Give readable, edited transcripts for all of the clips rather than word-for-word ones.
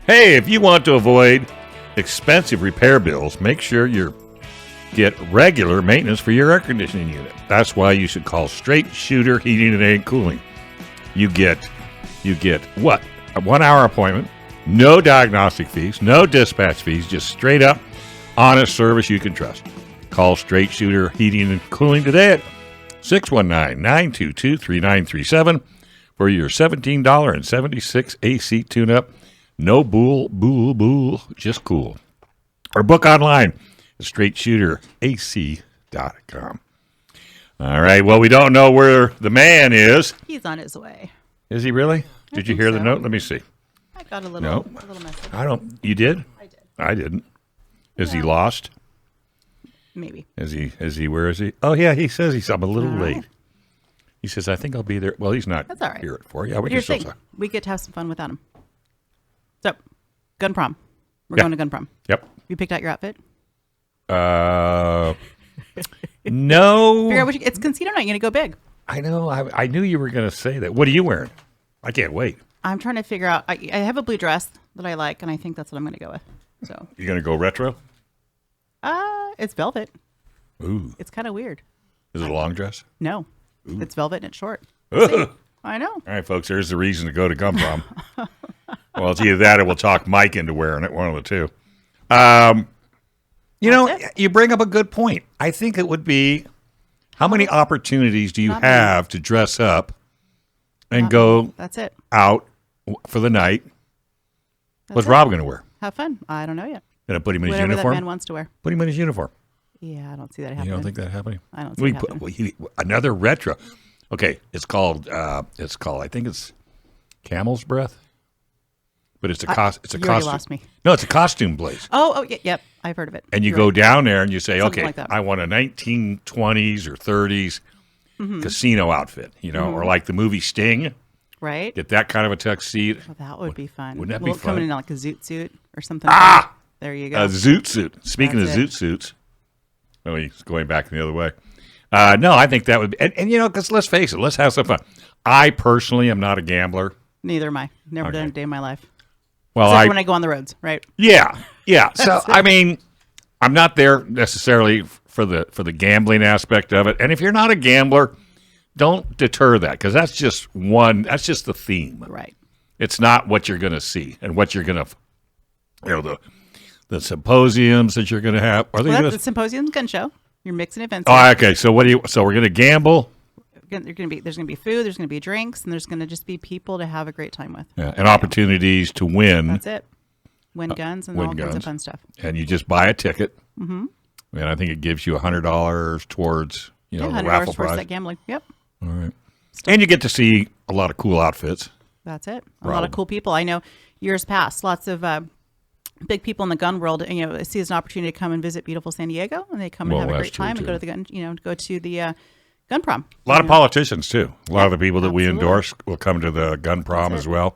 Hey, if you want to avoid expensive repair bills, make sure you get regular maintenance for your air conditioning unit. That's why you should call Straight Shooter Heating and Cooling. You get what? A 1-hour appointment, no diagnostic fees, no dispatch fees, just straight up honest service you can trust. Call Straight Shooter Heating and Cooling today at 619-922-3937 for your $17.76 AC tune-up. No bull, just cool. Or book online at straightshooter.ac.com. All right, well, we don't know where the man is. He's on his way. Is he really? Did you hear the note? Let me see. I got a little message. You did? I did. I didn't. Is he lost? Maybe. Is he, where is he? Oh, yeah, he says I'm a little late. He says, I think I'll be there. Well, he's not That's all right. here at 4. Yeah, Here's the thing. We get to have some fun without him. So, gun prom. We're going to gun prom. Yep. You picked out your outfit? No. Figure out it's Escondido night. You're going to go big. I know. I knew you were going to say that. What are you wearing? I can't wait. I'm trying to figure out. I have a blue dress that I like, and I think that's what I'm going to go with. So you're going to go retro? It's velvet. Ooh. It's kind of weird. Is it a long dress? No. Ooh. It's velvet and it's short. I know. All right, folks. There's the reason to go to gun prom. Well, it's either that or we'll talk Mike into wearing it. One of the two. You bring up a good point. I think it would be, how many opportunities do you have to dress up and go out for the night? What's Rob going to wear? Have fun. I don't know yet. Going to put him in his uniform? Whatever that man wants to wear. Put him in his uniform. Yeah, I don't see that happening. You don't think that happening? I don't see that happening. Another retro. Okay, it's called, I think it's Camel's Breath. But it's a costume. You already lost me. No, it's a costume place. Oh, yep. I've heard of it. And you go down there and you say, Something okay, like I want a 1920s or 30s casino outfit, or like the movie Sting. Right. Get that kind of a tuxedo. Well, that would be fun. Wouldn't that be fun? Coming in like a zoot suit or something. There you go. A zoot suit. Speaking of zoot suits. Oh, he's going back the other way. No, I think that would be, and because let's face it, let's have some fun. I personally am not a gambler. Neither am I. Never done a day in my life. Well, except when I go on the roads, right? Yeah. So I mean, I'm not there necessarily for the gambling aspect of it. And if you're not a gambler, don't deter that, because that's just the theme. Right. It's not what you're going to see and what you're going to, the symposiums that you're going to have. Are they the Symposium Gun Show? You're mixing events. Oh, okay. So so we're going to gamble. There's going to be food, there's going to be drinks, and there's going to just be people to have a great time with. Yeah, and opportunities to win. That's it. Win guns and all kinds of fun stuff. And you just buy a ticket. Mm-hmm. And I think it gives you $100 towards, the raffle prize. That gambling. Yep. All right. And you get to see a lot of cool outfits. That's it. A lot of cool people. I know years past, lots of big people in the gun world, see as an opportunity to come and visit beautiful San Diego, and they come and have a great time and go to the gun, go to the gun prom. A lot of politicians too. A lot of the people that we endorse will come to the gun prom as well.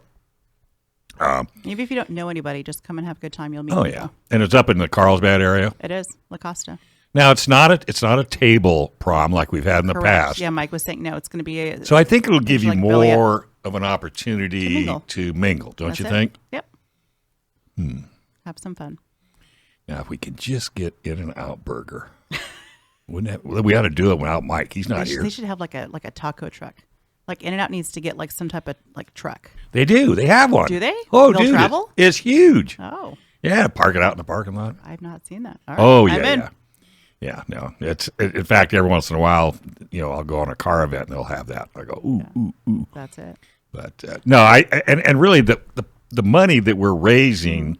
Maybe if you don't know anybody, just come and have a good time. You'll meet. Oh people. Yeah, and it's up in the Carlsbad area. It is La Costa. Now it's not a table prom like we've had in the past. Yeah, Mike was saying no. It's going to be so I think it'll give you more of an opportunity to mingle. Don't you think? Yep. Have some fun. Now, if we could just get In-N-Out Burger, wouldn't that, we ought to do it without Mike. He's not here. They should have like a taco truck. Like In-N-Out needs to get like some type of like truck. They do. They have one. Do they? Oh, They'll dude, travel? it's huge. Oh. Yeah, park it out in the parking lot. I've not seen that. All right. Oh yeah, yeah. No, it's in fact every once in a while, I'll go on a car event and they'll have that. I go ooh. That's it. But no, and really the money that we're raising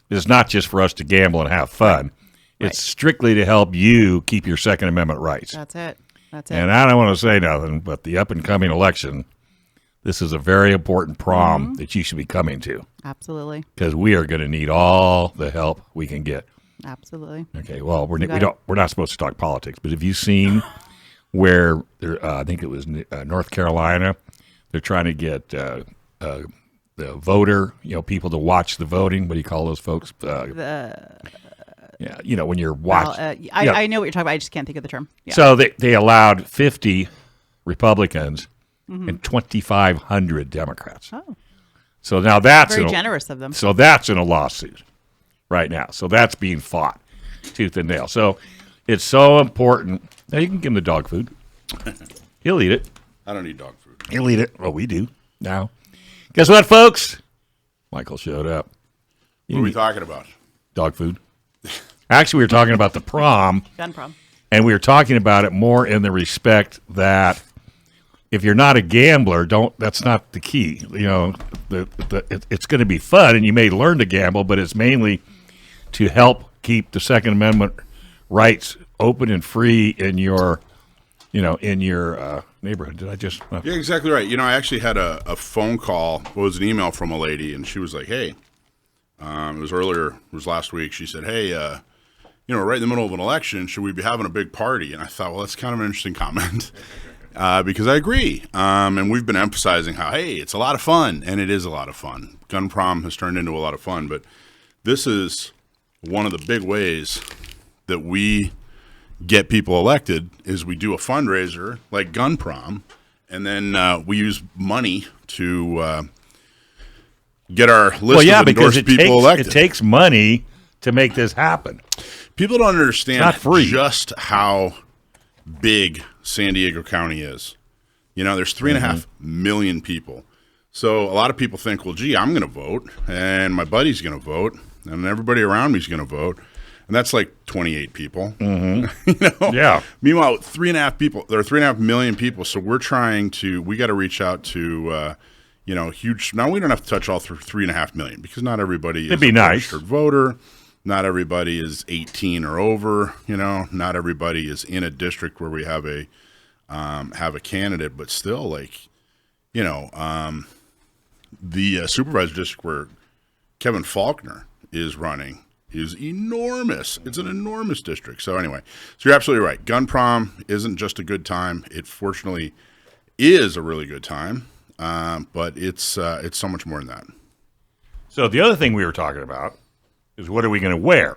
is not just for us to gamble and have fun. Right. It's strictly to help you keep your Second Amendment rights. That's it. And I don't want to say nothing, but the up-and-coming election, this is a very important prom that you should be coming to. Absolutely. Because we are going to need all the help we can get. Absolutely. Okay. Well, we're not supposed to talk politics, but have you seen where I think it was North Carolina? They're trying to get the voter, people to watch the voting. What do you call those folks? Yeah, when you're watching. I know what you're talking about. I just can't think of the term. Yeah. So they allowed 50 Republicans and 2,500 Democrats. Oh. So now that's very generous of them. So that's in a lawsuit right now. So that's being fought tooth and nail. So it's so important. Now you can give him the dog food. He'll eat it. I don't eat dog food. He'll eat it. Well, we do now. Guess what, folks? Michael showed up. What are we talking about? Dog food. Actually, we were talking about the prom. Gun prom. And we were talking about it more in the respect that if you're not a gambler, that's not the key. You know, it's going to be fun, and you may learn to gamble, but it's mainly to help keep the Second Amendment rights open and free in your neighborhood. Did I just? Yeah, exactly right. You know, I actually had a phone call. It was an email from a lady, and she was like, "Hey," it was last week. She said, "Hey, right in the middle of an election, should we be having a big party?" And I thought, well, that's kind of an interesting comment because I agree. And we've been emphasizing how, hey, it's a lot of fun, and it is a lot of fun. Gun prom has turned into a lot of fun, but this is one of the big ways that we get people elected is we do a fundraiser like gun prom, and then we use money to get our list of endorsed people elected. It takes money to make this happen. People don't understand just how big San Diego County is. You know, there's 3.5 million people. So a lot of people think, well, gee, I'm going to vote, and my buddy's going to vote, and everybody around me is going to vote. And that's like 28 people. Mm-hmm. Yeah. Meanwhile, 3.5 people. There are 3.5 million people. So we got to reach out to, huge. Now we don't have to touch all 3.5 million because not everybody is a registered voter. Not everybody is 18 or over. You know, not everybody is in a district where we have a candidate. But still, the supervisor district where Kevin Faulkner is running is enormous. It's an enormous district. So anyway, so you're absolutely right. Gun prom isn't just a good time. It fortunately is a really good time, but it's so much more than that. So the other thing we were talking about is what are we going to wear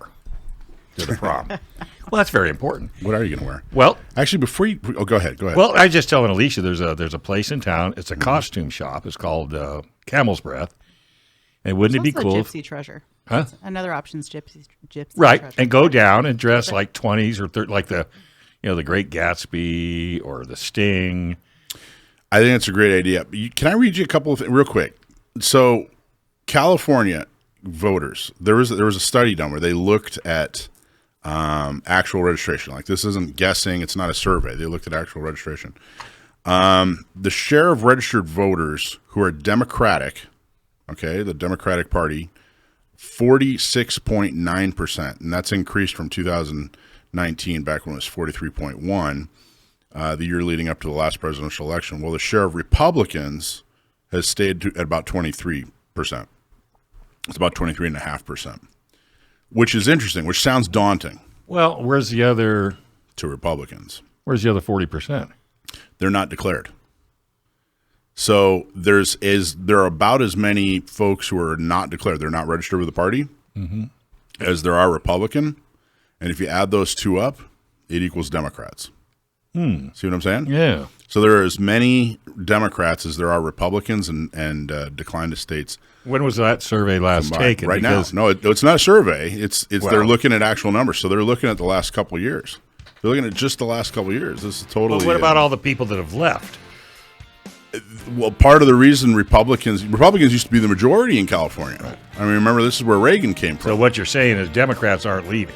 to the prom? Well, that's very important. What are you going to wear? Well, actually, before you, go ahead. Well, I was just telling Alicia there's a place in town. It's a costume shop. It's called Camel's Breath. And wouldn't it be cool? Gypsy treasure. Huh? Another option is gypsy right, treasure. And go down and dress like 20s or 30s, like the Great Gatsby or the Sting. I think it's a great idea. Can I read you a couple of things real quick? So, California voters, there was a study done where they looked at actual registration. Like this isn't guessing; it's not a survey. They looked at actual registration. The share of registered voters who are Democratic, the Democratic Party, 46.9%, and that's increased from 2019, back when it was 43.1, the year leading up to the last presidential election. Well, the share of Republicans has stayed at about 23%. It's about 23.5%, which is interesting, which sounds daunting. Well, where's the other? To Republicans. Where's the other 40%? They're not declared. So there are about as many folks who are not declared, they're not registered with the party, as there are Republican. And if you add those two up, it equals Democrats. See what I'm saying? Yeah. So there are as many Democrats as there are Republicans and declined estates. When was that survey last taken? Right now. No, it's not a survey. They're looking at actual numbers. So they're looking at the last couple of years. They're looking at just the last couple of years. This is totally. Well, what about all the people that have left? Well, part of the reason Republicans used to be the majority in California. Right. I mean, remember, this is where Reagan came from. So what you're saying is Democrats aren't leaving.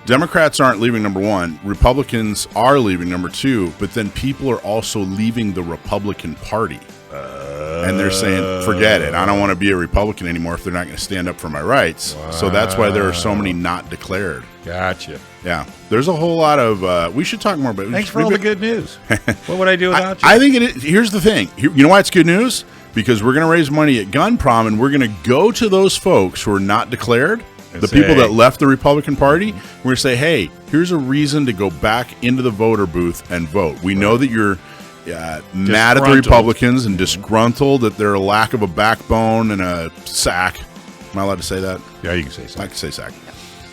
Democrats aren't leaving, number one. Republicans are leaving, number two. But then people are also leaving the Republican Party. And they're saying, forget it. I don't want to be a Republican anymore if they're not going to stand up for my rights. Wow. So that's why there are so many not declared. Gotcha. Yeah. There's a whole lot of we should talk more about it. Thanks for all the good news. What would I do without you? I think it is. Here's the thing. You know why it's good news? Because we're going to raise money at Gun Prom, and we're going to go to those folks who are not declared, people that left the Republican Party. We're going to say, hey, here's a reason to go back into the voter booth and vote. We know that you're mad at the Republicans and disgruntled at their lack of a backbone and a sack. Am I allowed to say that? Yeah, you can say sack. I can say sack. Yeah.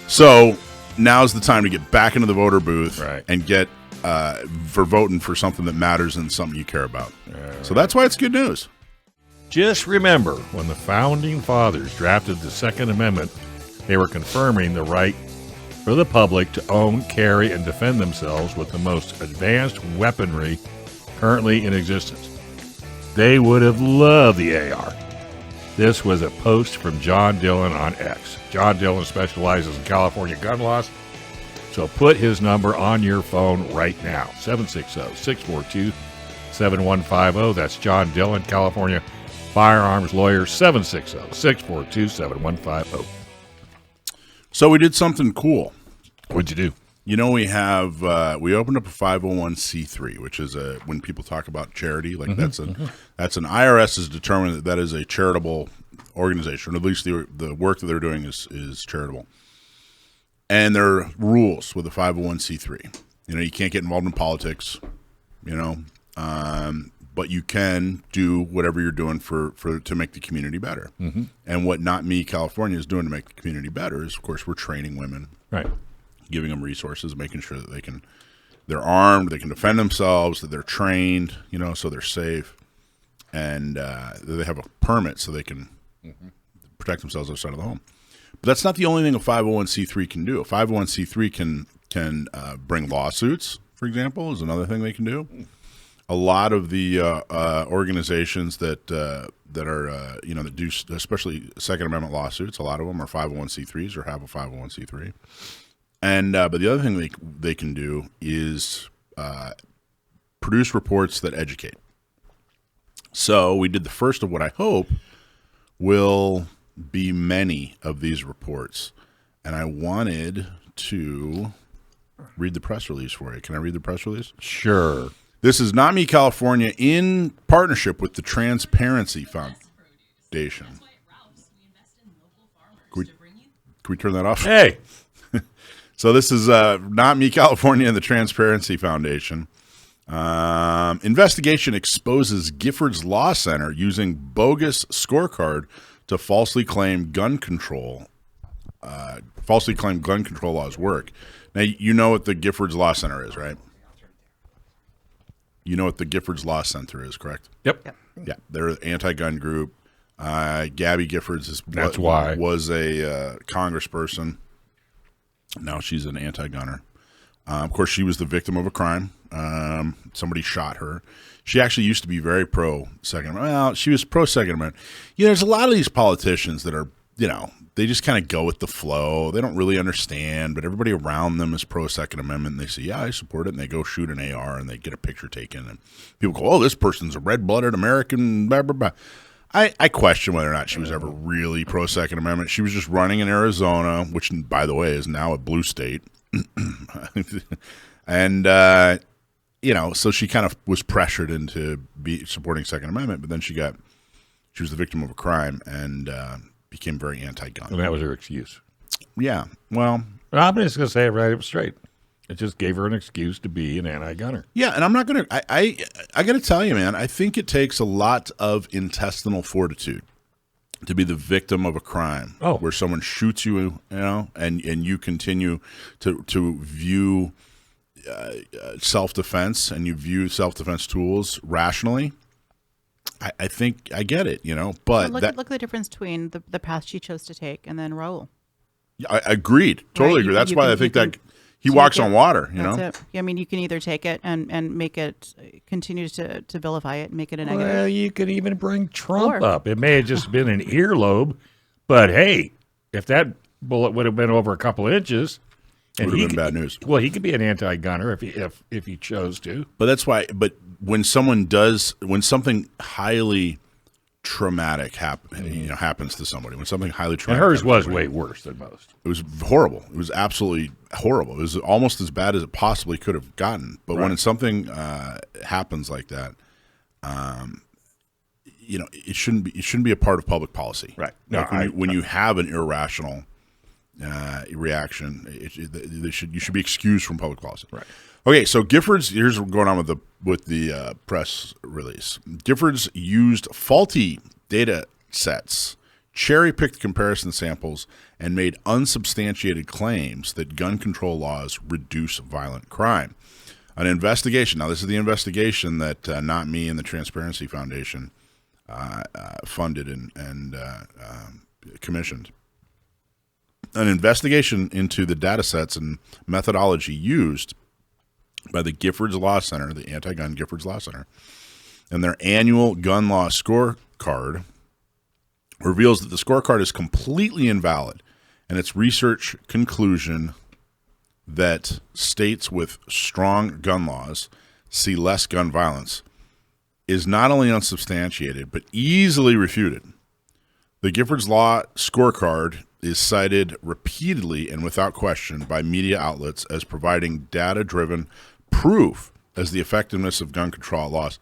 So now's the time to get back into the voter booth and get for voting for something that matters and something you care about. So that's why it's good news. Just remember, when the Founding Fathers drafted the Second Amendment, they were confirming the right for the public to own, carry, and defend themselves with the most advanced weaponry currently in existence. They would have loved the AR. This was a post from John Dillon on X. John Dillon specializes in California gun laws, so put his number on your phone right now, 760-642-7150. That's John Dillon, California firearms lawyer, 760-642-7150. So we did something cool. What'd you do? You know, we have we opened up a 501c3, which is when people talk about charity, like that's an IRS has determined that is a charitable organization, or at least the work that they're doing is charitable. And there are rules with a 501c3. You know, you can't get involved in politics, you know, but you can do whatever you're doing to make the community better. Mm-hmm. And what Not Me California is doing to make the community better is, of course, we're training women, right? Giving them resources, making sure that they're armed, they can defend themselves, that they're trained, you know, so they're safe, and that they have a permit so they can protect themselves outside of the home. But that's not the only thing a 501c3 can do. A 501c3 can bring lawsuits, for example, is another thing they can do. A lot of the organizations that are that do especially Second Amendment lawsuits, a lot of them are 501c3s or have a 501c3. And but the other thing they can do is produce reports that educate. So we did the first of what I hope will be many of these reports. And I wanted to read the press release for you. Can I read the press release? Sure. This is Not Me California in partnership with the Transparency Foundation. Can we turn that off? Hey. So this is Not Me California and the Transparency Foundation. Investigation exposes Giffords Law Center using bogus scorecard to falsely claim gun control laws work. Now, you know what the Giffords Law Center is, right? You know what the Giffords Law Center is, correct? Yep. Yeah, they're an anti-gun group. Gabby Giffords was a congressperson. Now she's an anti-gunner. Of course, she was the victim of a crime. Somebody shot her. She actually used to be very pro-Second Amendment. Well, she was pro-Second Amendment. You know, there's a lot of these politicians that are, you know, they just kind of go with the flow. They don't really understand, but everybody around them is pro-Second Amendment. And they say, yeah, I support it. And they go shoot an AR and they get a picture taken. And people go, oh, this person's a red-blooded American, blah, blah, blah. I question whether or not she was ever really pro-Second Amendment. She was just running in Arizona, which, by the way, is now a blue state. And, you know, so she kind of was pressured into supporting Second Amendment, but then she was the victim of a crime and became very anti-gun. And that was her excuse. Yeah, well. I'm just going to say it right up straight. It just gave her an excuse to be an anti-gunner. Yeah, and I'm not going to – I got to tell you, man, I think it takes a lot of intestinal fortitude to be the victim of a crime where someone shoots you, you know, and you continue to view self-defense and you view self-defense tools rationally. I think I get it, you know, but look at the difference between the path she chose to take and then Raul. I agreed, totally agree. That's why I think that he walks on water, you know. That's it. I mean, you can either take it and make it continue to vilify it and make it a negative. Well, you could even bring Trump up. It may have just been an earlobe, but hey, if that bullet would have been over a couple inches, it would have been bad news. Well, he could be an anti-gunner if he chose to. But that's why. But when something highly traumatic happens to somebody, when something highly traumatic, and hers was way worse than most. It was horrible. It was absolutely horrible. It was almost as bad as it possibly could have gotten. But when something happens like that, you know, it shouldn't be a part of public policy. Right. Like when you have an irrational reaction, you should be excused from public policy. Right. Okay, so Giffords, here's what's going on with the press release. Giffords used faulty data sets, cherry-picked comparison samples, and made unsubstantiated claims that gun control laws reduce violent crime. An investigation, now this is the investigation that Not Me and the Transparency Foundation funded and commissioned. An investigation into the data sets and methodology used by the Giffords Law Center, the Anti-Gun Giffords Law Center, and their annual gun law scorecard reveals that the scorecard is completely invalid, and its research conclusion that states with strong gun laws see less gun violence is not only unsubstantiated, but easily refuted. The Giffords Law Scorecard is cited repeatedly and without question by media outlets as providing data-driven proof as the effectiveness of gun control laws.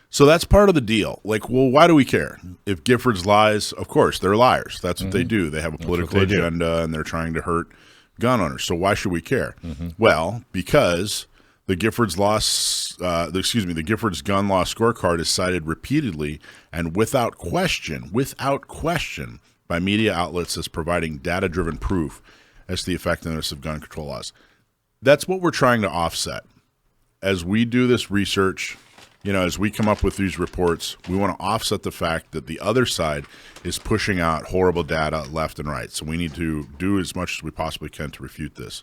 So that's part of the deal. Like, well, why do we care? If Giffords lies, of course, they're liars. That's what they do. They have a political agenda, and they're trying to hurt gun owners. So why should we care? Well, because the Giffords the Giffords Gun Law Scorecard is cited repeatedly and without question by media outlets as providing data-driven proof as to the effectiveness of gun control laws. That's what we're trying to offset. As we do this research, as we come up with these reports, we want to offset the fact that the other side is pushing out horrible data left and right. So we need to do as much as we possibly can to refute this.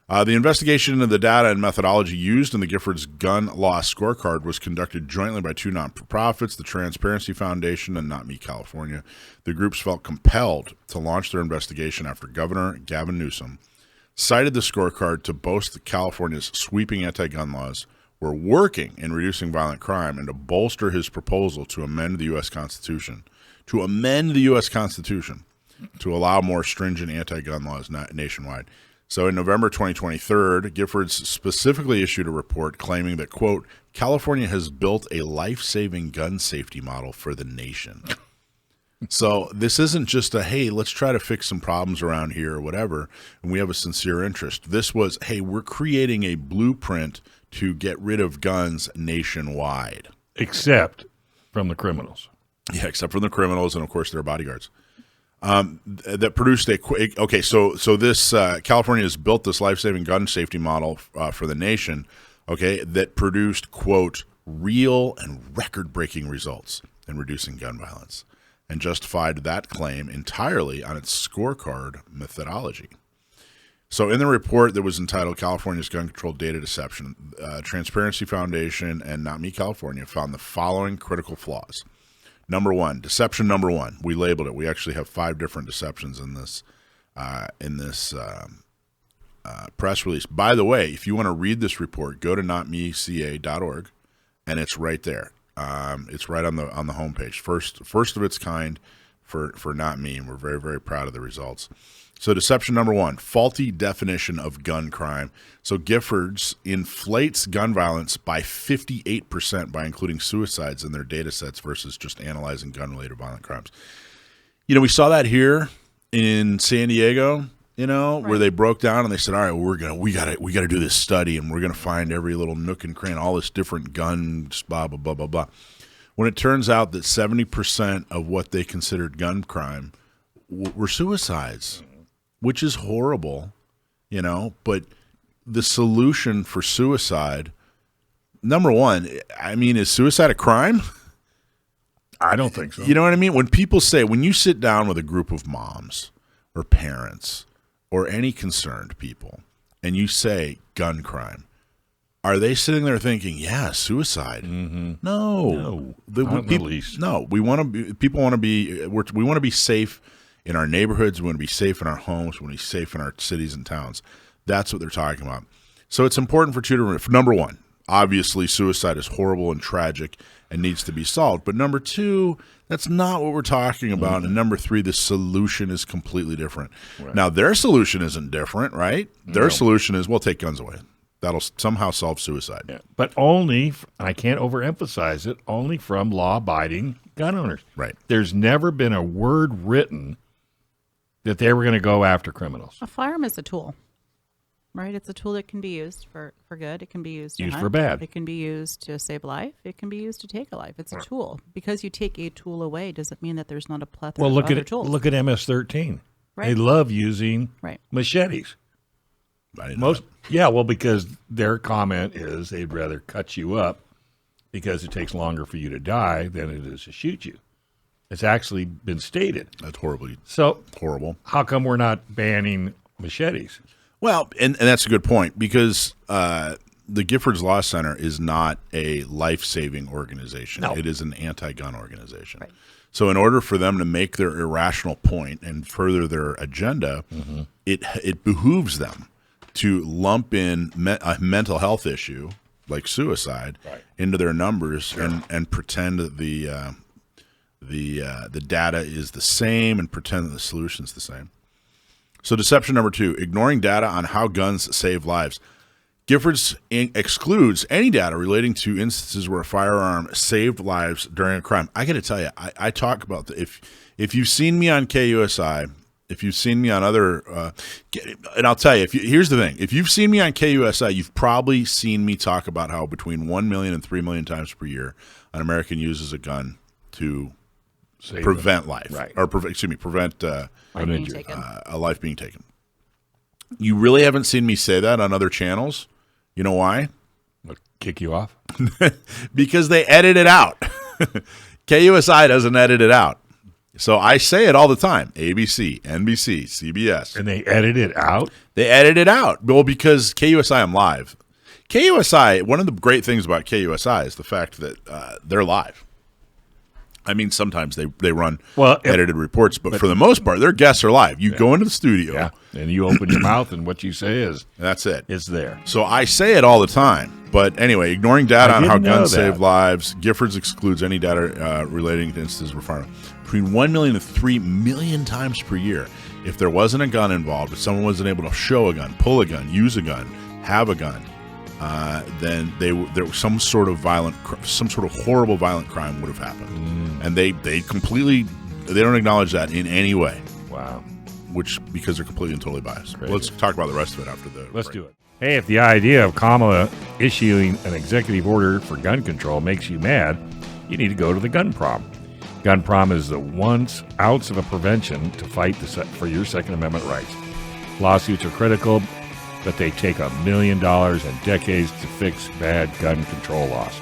The investigation into the data and methodology used in the Giffords Gun Law Scorecard was conducted jointly by two non-profits, the Transparency Foundation and Not Me California. The groups felt compelled to launch their investigation after Governor Gavin Newsom cited the scorecard to boast that California's sweeping anti-gun laws were working in reducing violent crime and to bolster his proposal to amend the U.S. Constitution, to allow more stringent anti-gun laws nationwide. So in November 2023, Giffords specifically issued a report claiming that, quote, California has built a life-saving gun safety model for the nation. So this isn't just a, hey, let's try to fix some problems around here or whatever, and we have a sincere interest. This was, hey, we're creating a blueprint to get rid of guns nationwide. Except from the criminals. Yeah, except from the criminals and, of course, their bodyguards. That produced so this California has built this life-saving gun safety model for the nation, that produced, quote, real and record-breaking results in reducing gun violence and justified that claim entirely on its scorecard methodology. So in the report that was entitled California's Gun Control Data Deception, Transparency Foundation and Not Me California found the following critical flaws. Deception number one. We labeled it. We actually have 5 different deceptions in this press release. By the way, if you want to read this report, go to notmeca.org, and it's right there. It's right on the homepage. First of its kind for Not Me, and we're very, very proud of the results. So deception number one, faulty definition of gun crime. So Giffords inflates gun violence by 58% by including suicides in their data sets versus just analyzing gun-related violent crimes. We saw that here in San Diego, right, where they broke down and they said, all right, well, we got to do this study, and we're going to find every little nook and cranny, all this different guns, blah, blah, blah, blah, blah. When it turns out that 70% of what they considered gun crime were suicides, which is horrible, but the solution for suicide, number one, is suicide a crime? I don't think so. You know what I mean? When you sit down with a group of moms or parents or any concerned people and you say gun crime, are they sitting there thinking, yeah, suicide? Mm-hmm. No. Not the least. No, we want to be safe in our neighborhoods. We want to be safe in our homes. We want to be safe in our cities and towns. That's what they're talking about. So it's important for number one, obviously suicide is horrible and tragic and needs to be solved. But number two, that's not what we're talking about. Mm-hmm. And number three, the solution is completely different. Right. Now, their solution isn't different, right? Their solution is, well, take guns away. That'll somehow solve suicide. Yeah. But only, I can't overemphasize it, only from law-abiding gun owners. Right. There's never been a word written that they were going to go after criminals. A firearm is a tool, right? It's a tool that can be used for good. It can be used to hunt. For bad. It can be used to save life. It can be used to take a life. It's a tool. Because you take a tool away doesn't mean that there's not a plethora of other tools. Look at MS-13. Right. They love using machetes. I didn't know that. Yeah, well, because their comment is they'd rather cut you up because it takes longer for you to die than it is to shoot you. It's actually been stated. That's horribly horrible. How come we're not banning machetes? Well, and that's a good point, because the Giffords Law Center is not a life-saving organization. No. It is an anti-gun organization. Right. So in order for them to make their irrational point and further their agenda, it behooves them to lump in a mental health issue like suicide into their numbers and pretend that the data is the same and pretend that the solution is the same. So deception number 2, ignoring data on how guns save lives. Giffords excludes any data relating to instances where a firearm saved lives during a crime. I got to tell you, I talk about if you've seen me on KUSI, if you've seen me on other, and I'll tell you, here's the thing: if you've seen me on KUSI, you've probably seen me talk about how between 1 million and 3 million times per year, an American uses a gun to prevent life, or prevent a life being taken. You really haven't seen me say that on other channels. You know why? What, kick you off? Because they edit it out. KUSI doesn't edit it out. So I say it all the time. ABC, NBC, CBS. And they edit it out? They edit it out. Well, because KUSI, I'm live. KUSI, one of the great things about KUSI is the fact that they're live. I mean, sometimes they run edited reports, but for the most part, their guests are live. You go into the studio. And you open your mouth, and what you say is... That's it. It's there. So I say it all the time. But anyway, ignoring data on how guns save lives, Giffords excludes any data relating to instances where firearms between 1 million and 3 million times per year. If there wasn't a gun involved, if someone wasn't able to show a gun, pull a gun, use a gun, have a gun, then there was some sort of horrible violent crime would have happened, and they don't acknowledge that in any way. Wow, because they're completely and totally biased. Let's talk about the rest of it after the. Let's do it. Hey, if the idea of Kamala issuing an executive order for gun control makes you mad, you need to go to the gun prom. Gun prom is the 1 ounce of a prevention to fight for your Second Amendment rights. Lawsuits are critical, but they take $1 million and decades to fix bad gun control laws.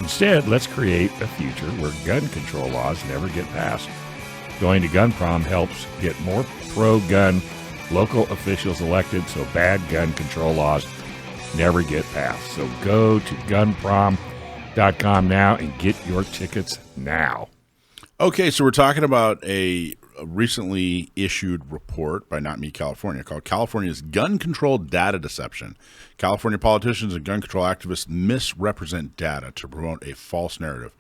Instead, let's create a future where gun control laws never get passed. Going to Gun Prom helps get more pro-gun local officials elected so bad gun control laws never get passed. So go to gunprom.com now and get your tickets now. Okay, so we're talking about a recently issued report by Not Me California called California's Gun Control Data Deception. California politicians and gun control activists misrepresent data to promote a false narrative,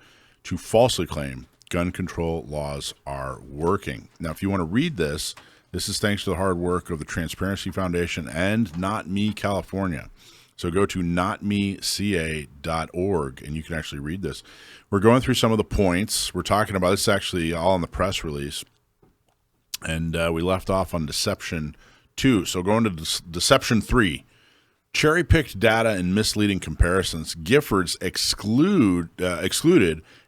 to falsely claim gun control laws are working. Now, if you want to read this is thanks to the hard work of the Transparency Foundation and Not Me California. So go to notmeca.org and you can actually read this. We're going through some of the points. We're talking about this actually all in the press release. And we left off on Deception 2. So going to Deception 3. Cherry-picked data and misleading comparisons. Giffords excluded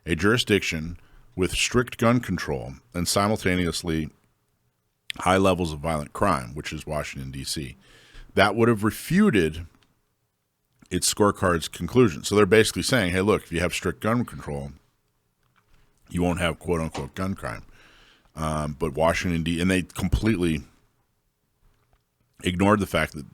a jurisdiction with strict gun control and simultaneously high levels of violent crime, which is Washington, D.C. That would have refuted its scorecard's conclusion. So they're basically saying, hey, look, if you have strict gun control, you won't have quote-unquote gun crime. But Washington, D.C., and they completely ignored the fact that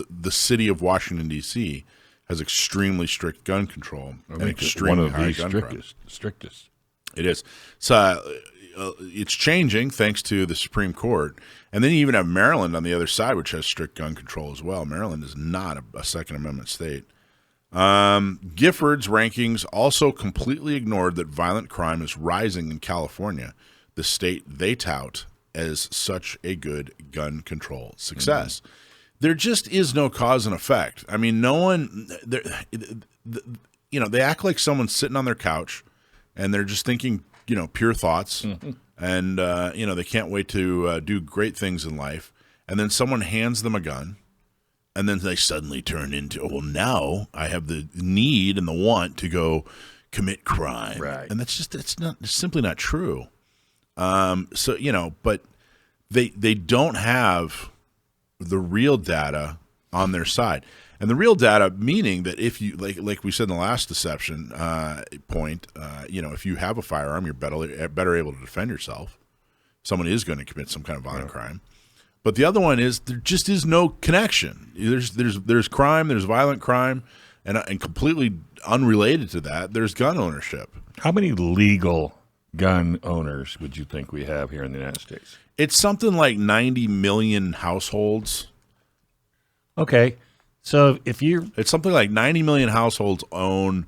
the city of Washington, D.C. has extremely strict gun control and extremely high gun crime. Strictest. It is. So it's changing thanks to the Supreme Court. And then you even have Maryland on the other side, which has strict gun control as well. Maryland is not a Second Amendment state. Giffords' rankings also completely ignored that violent crime is rising in California, the state they tout as such a good gun control success. Mm-hmm. There just is no cause and effect. I mean, no one, they act like someone's sitting on their couch and they're just thinking, pure thoughts. Mm-hmm. And, they can't wait to do great things in life. And then someone hands them a gun. And then they suddenly turn into, well, now I have the need and the want to go commit crime. Right. And it's simply not true. But they don't have the real data on their side. And the real data, meaning that if you, like we said in the last deception point, if you have a firearm, you're better able to defend yourself. Someone is going to commit some kind of violent crime. But the other one is there just is no connection. There's crime, there's violent crime, and completely unrelated to that, there's gun ownership. How many legal gun owners would you think we have here in the United States? It's something like 90 million households. Okay. So it's something like 90 million households own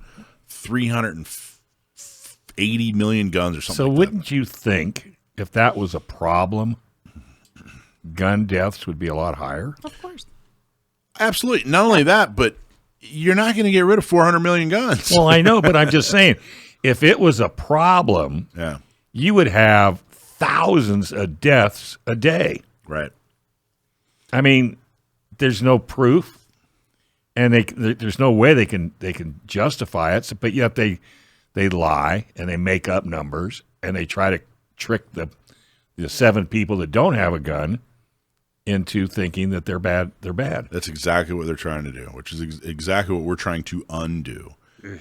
380 million guns or something. So wouldn't you think if that was a problem, gun deaths would be a lot higher? Of course. Absolutely. Not only that, but you're not going to get rid of 400 million guns. Well, I know, but I'm just saying, if it was a problem, you would have thousands of deaths a day. Right. I mean, there's no proof, and there's no way they can justify it. But yet they lie and they make up numbers and they try to trick the 7 people that don't have a gun into thinking that they're bad. They're bad. That's exactly what they're trying to do, which is exactly what we're trying to undo.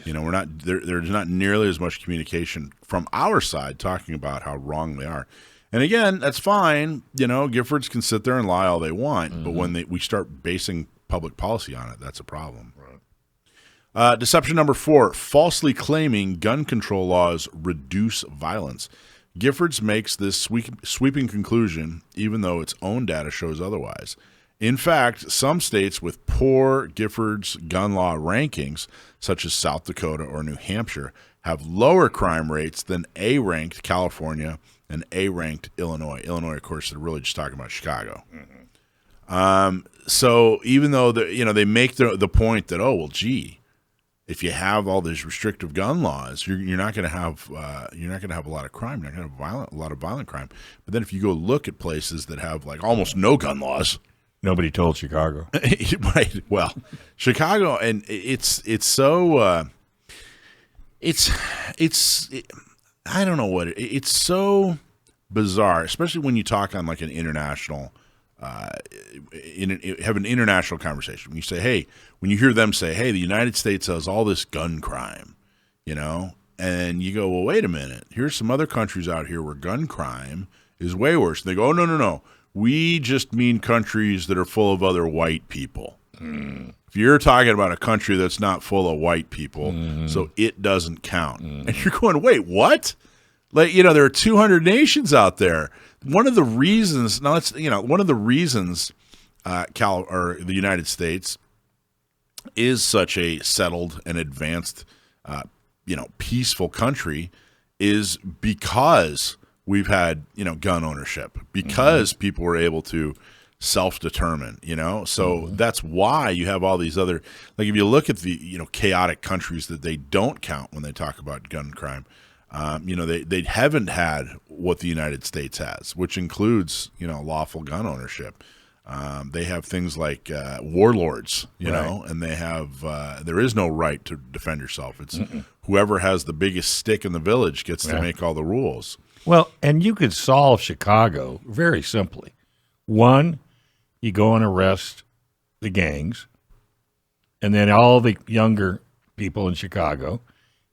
We're not there's not nearly as much communication from our side talking about how wrong they are. And again, that's fine. Giffords can sit there and lie all they want, but when we start basing public policy on it, that's a problem. Right. Deception number 4: falsely claiming gun control laws reduce violence. Giffords makes this sweeping conclusion, even though its own data shows otherwise. In fact, some states with poor Giffords gun law rankings, such as South Dakota or New Hampshire, have lower crime rates than A-ranked California and A-ranked Illinois. Illinois, of course, they're really just talking about Chicago. So even though they make the point that, if you have all these restrictive gun laws, you're not going to have a lot of crime. You're not going to have a lot of violent crime. But then if you go look at places that have like almost no gun laws, nobody told Chicago, right? Well, Chicago, and it's so I don't know what it's so bizarre, especially when you talk on like an international. Have an international conversation. When you say, hey, when you hear them say, hey, the United States has all this gun crime, and you go, well, wait a minute. Here's some other countries out here where gun crime is way worse. And they go, oh, no. We just mean countries that are full of other white people. If you're talking about a country that's not full of white people, so it doesn't count. And you're going, wait, what? Like, there are 200 nations out there. One of the reasons, the United States is such a settled and advanced, peaceful country is because we've had, gun ownership, because people were able to self-determine, so that's why you have all these other, like if you look at the, chaotic countries that they don't count when they talk about gun crime, they haven't had what the United States has, which includes, lawful gun ownership. They have things like warlords, know, and they have there is no right to defend yourself. It's whoever has the biggest stick in the village gets to make all the rules. Well, and you could solve Chicago very simply. One, you go and arrest the gangs, and then all the younger people in Chicago,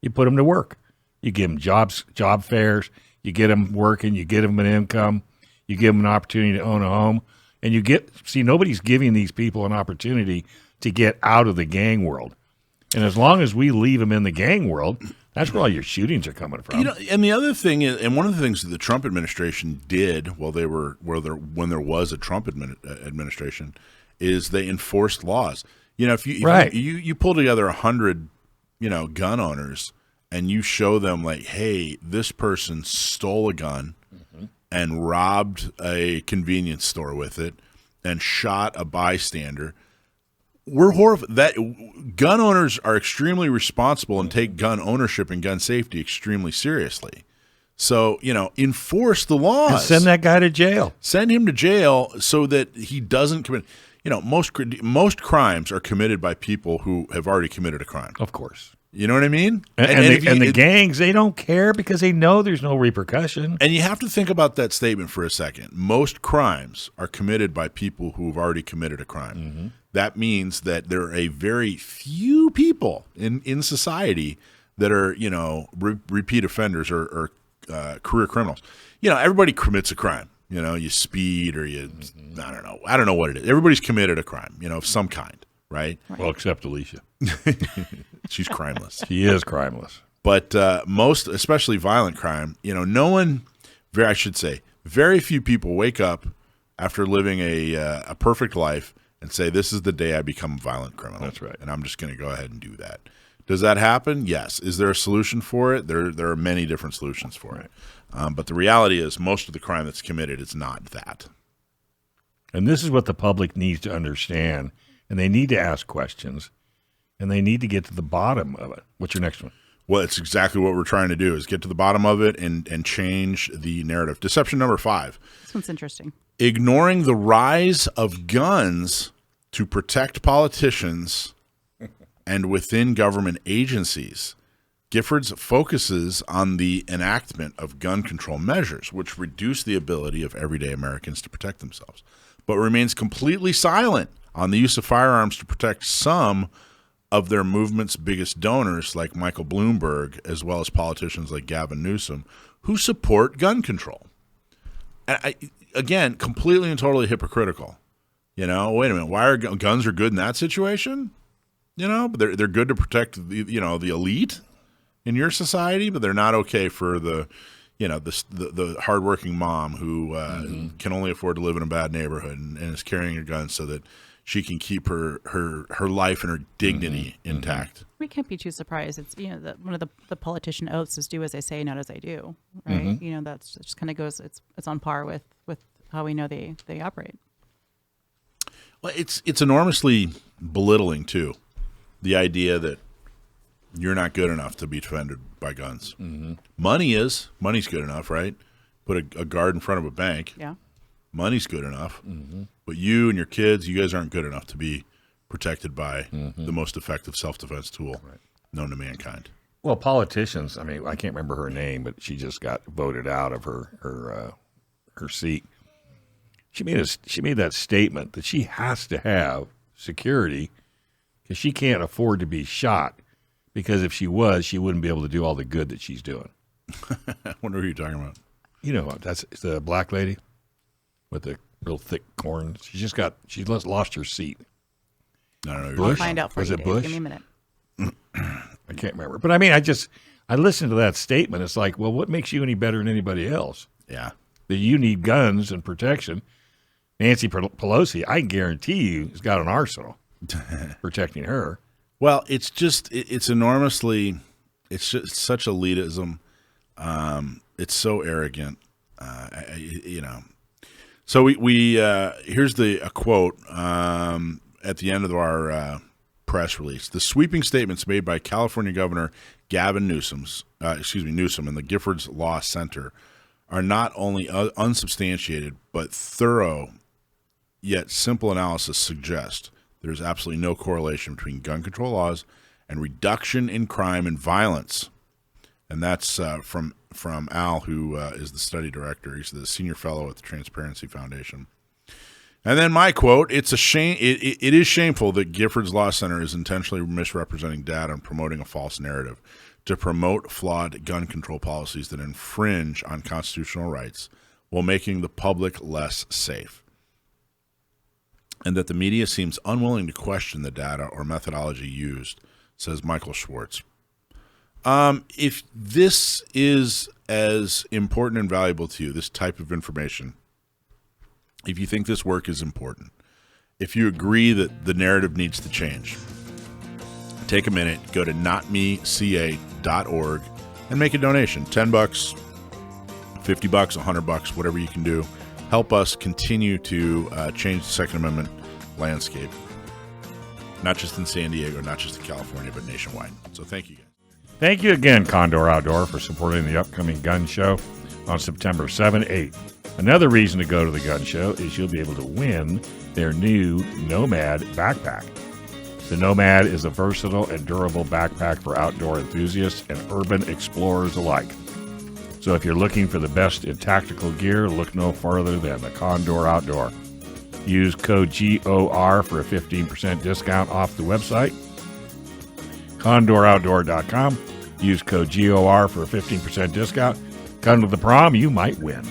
you put them to work. You give them job fairs, you get them working, you get them an income, you give them an opportunity to own a home, and nobody's giving these people an opportunity to get out of the gang world. And as long as we leave them in the gang world, that's where all your shootings are coming from. And the other thing is, and one of the things that the Trump administration did when there was a Trump administration, is they enforced laws. If you pull together 100, gun owners, and you show them like, hey, this person stole a gun and robbed a convenience store with it and shot a bystander, we're horrified. That gun owners are extremely responsible and take gun ownership and gun safety extremely seriously. So, enforce the laws. And send that guy to jail. Send him to jail so that he doesn't commit. Most crimes are committed by people who have already committed a crime. Of course. You know what I mean? And the gangs, they don't care because they know there's no repercussion. And you have to think about that statement for a second. Most crimes are committed by people who have already committed a crime. Mm-hmm. That means that there are a very few people in society that are, repeat offenders or career criminals. Everybody commits a crime. You speed or you, I don't know what it is. Everybody's committed a crime, of some kind, right? Well, except Alicia. She's crimeless. She is crimeless. But most, especially violent crime, very few people wake up after living a perfect life and say, this is the day I become a violent criminal. That's right. And I'm just going to go ahead and do that. Does that happen? Yes. Is there a solution for it? There are many different solutions for it. But the reality is most of the crime that's committed is not that. And this is what the public needs to understand. And they need to ask questions. And they need to get to the bottom of it. What's your next one? Well, it's exactly what we're trying to do is get to the bottom of it and change the narrative. Deception number 5. This one's interesting. Ignoring the rise of guns to protect politicians and within government agencies. Giffords focuses on the enactment of gun control measures, which reduce the ability of everyday Americans to protect themselves, but remains completely silent on the use of firearms to protect some of their movement's biggest donors, like Michael Bloomberg, as well as politicians like Gavin Newsom, who support gun control. And again, completely and totally hypocritical. Wait a minute, why are guns are good in that situation? But they're good to protect the elite in your society, but they're not okay for the hardworking mom who can only afford to live in a bad neighborhood and is carrying a gun so that she can keep her life and her dignity intact. We can't be too surprised. It's one of the politician oaths is do as I say, not as I do. Right? That's just kind of goes. It's on par with how we know they operate. Well, it's enormously belittling too. The idea that you're not good enough to be defended by guns. Mm-hmm. Money's good enough, right? Put a guard in front of a bank. Yeah. Money's good enough. Mm-hmm. But you and your kids, you guys aren't good enough to be protected by the most effective self-defense tool known to mankind. Well, politicians, I can't remember her name, but she just got voted out of her seat. She made that statement that she has to have security because she can't afford to be shot, because if she was, she wouldn't be able to do all the good that she's doing. I wonder who you're talking about. That's the black lady with the real thick corns. She's lost her seat. I don't know. Bush? I'll find out for Was you, it Dave. Bush? Give me a minute. I can't remember. But I listened to that statement. It's like, well, what makes you any better than anybody else? Yeah. That you need guns and protection. Nancy Pelosi, I guarantee you, has got an arsenal protecting her. Well, it's just, it's enormously, it's just such elitism. It's so arrogant, So we here's a quote at the end of our press release. The sweeping statements made by California Governor Gavin Newsom and the Giffords Law Center are not only unsubstantiated, but thorough, yet simple analysis suggests there's absolutely no correlation between gun control laws and reduction in crime and violence. And that's from Al, who is the study director. He's the senior fellow at the Transparency Foundation. And then my quote, it's a shame. It is shameful that Giffords Law Center is intentionally misrepresenting data and promoting a false narrative to promote flawed gun control policies that infringe on constitutional rights while making the public less safe. And that the media seems unwilling to question the data or methodology used, says Michael Schwartz. If this is as important and valuable to you, this type of information, if you think this work is important, if you agree that the narrative needs to change, take a minute, go to notmeca.org and make a donation. $10, $50, $100, whatever you can do. Help us continue to change the Second Amendment landscape, not just in San Diego, not just in California, but nationwide. So thank you, guys. Thank you again, Condor Outdoor, for supporting the upcoming gun show on September 7, 8. Another reason to go to the gun show is you'll be able to win their new Nomad backpack. The Nomad is a versatile and durable backpack for outdoor enthusiasts and urban explorers alike. So if you're looking for the best in tactical gear, look no further than the Condor Outdoor. Use code GOR for a 15% discount off the website, CondorOutdoor.com. Use code GOR for a 15% discount. Come to the prom, you might win.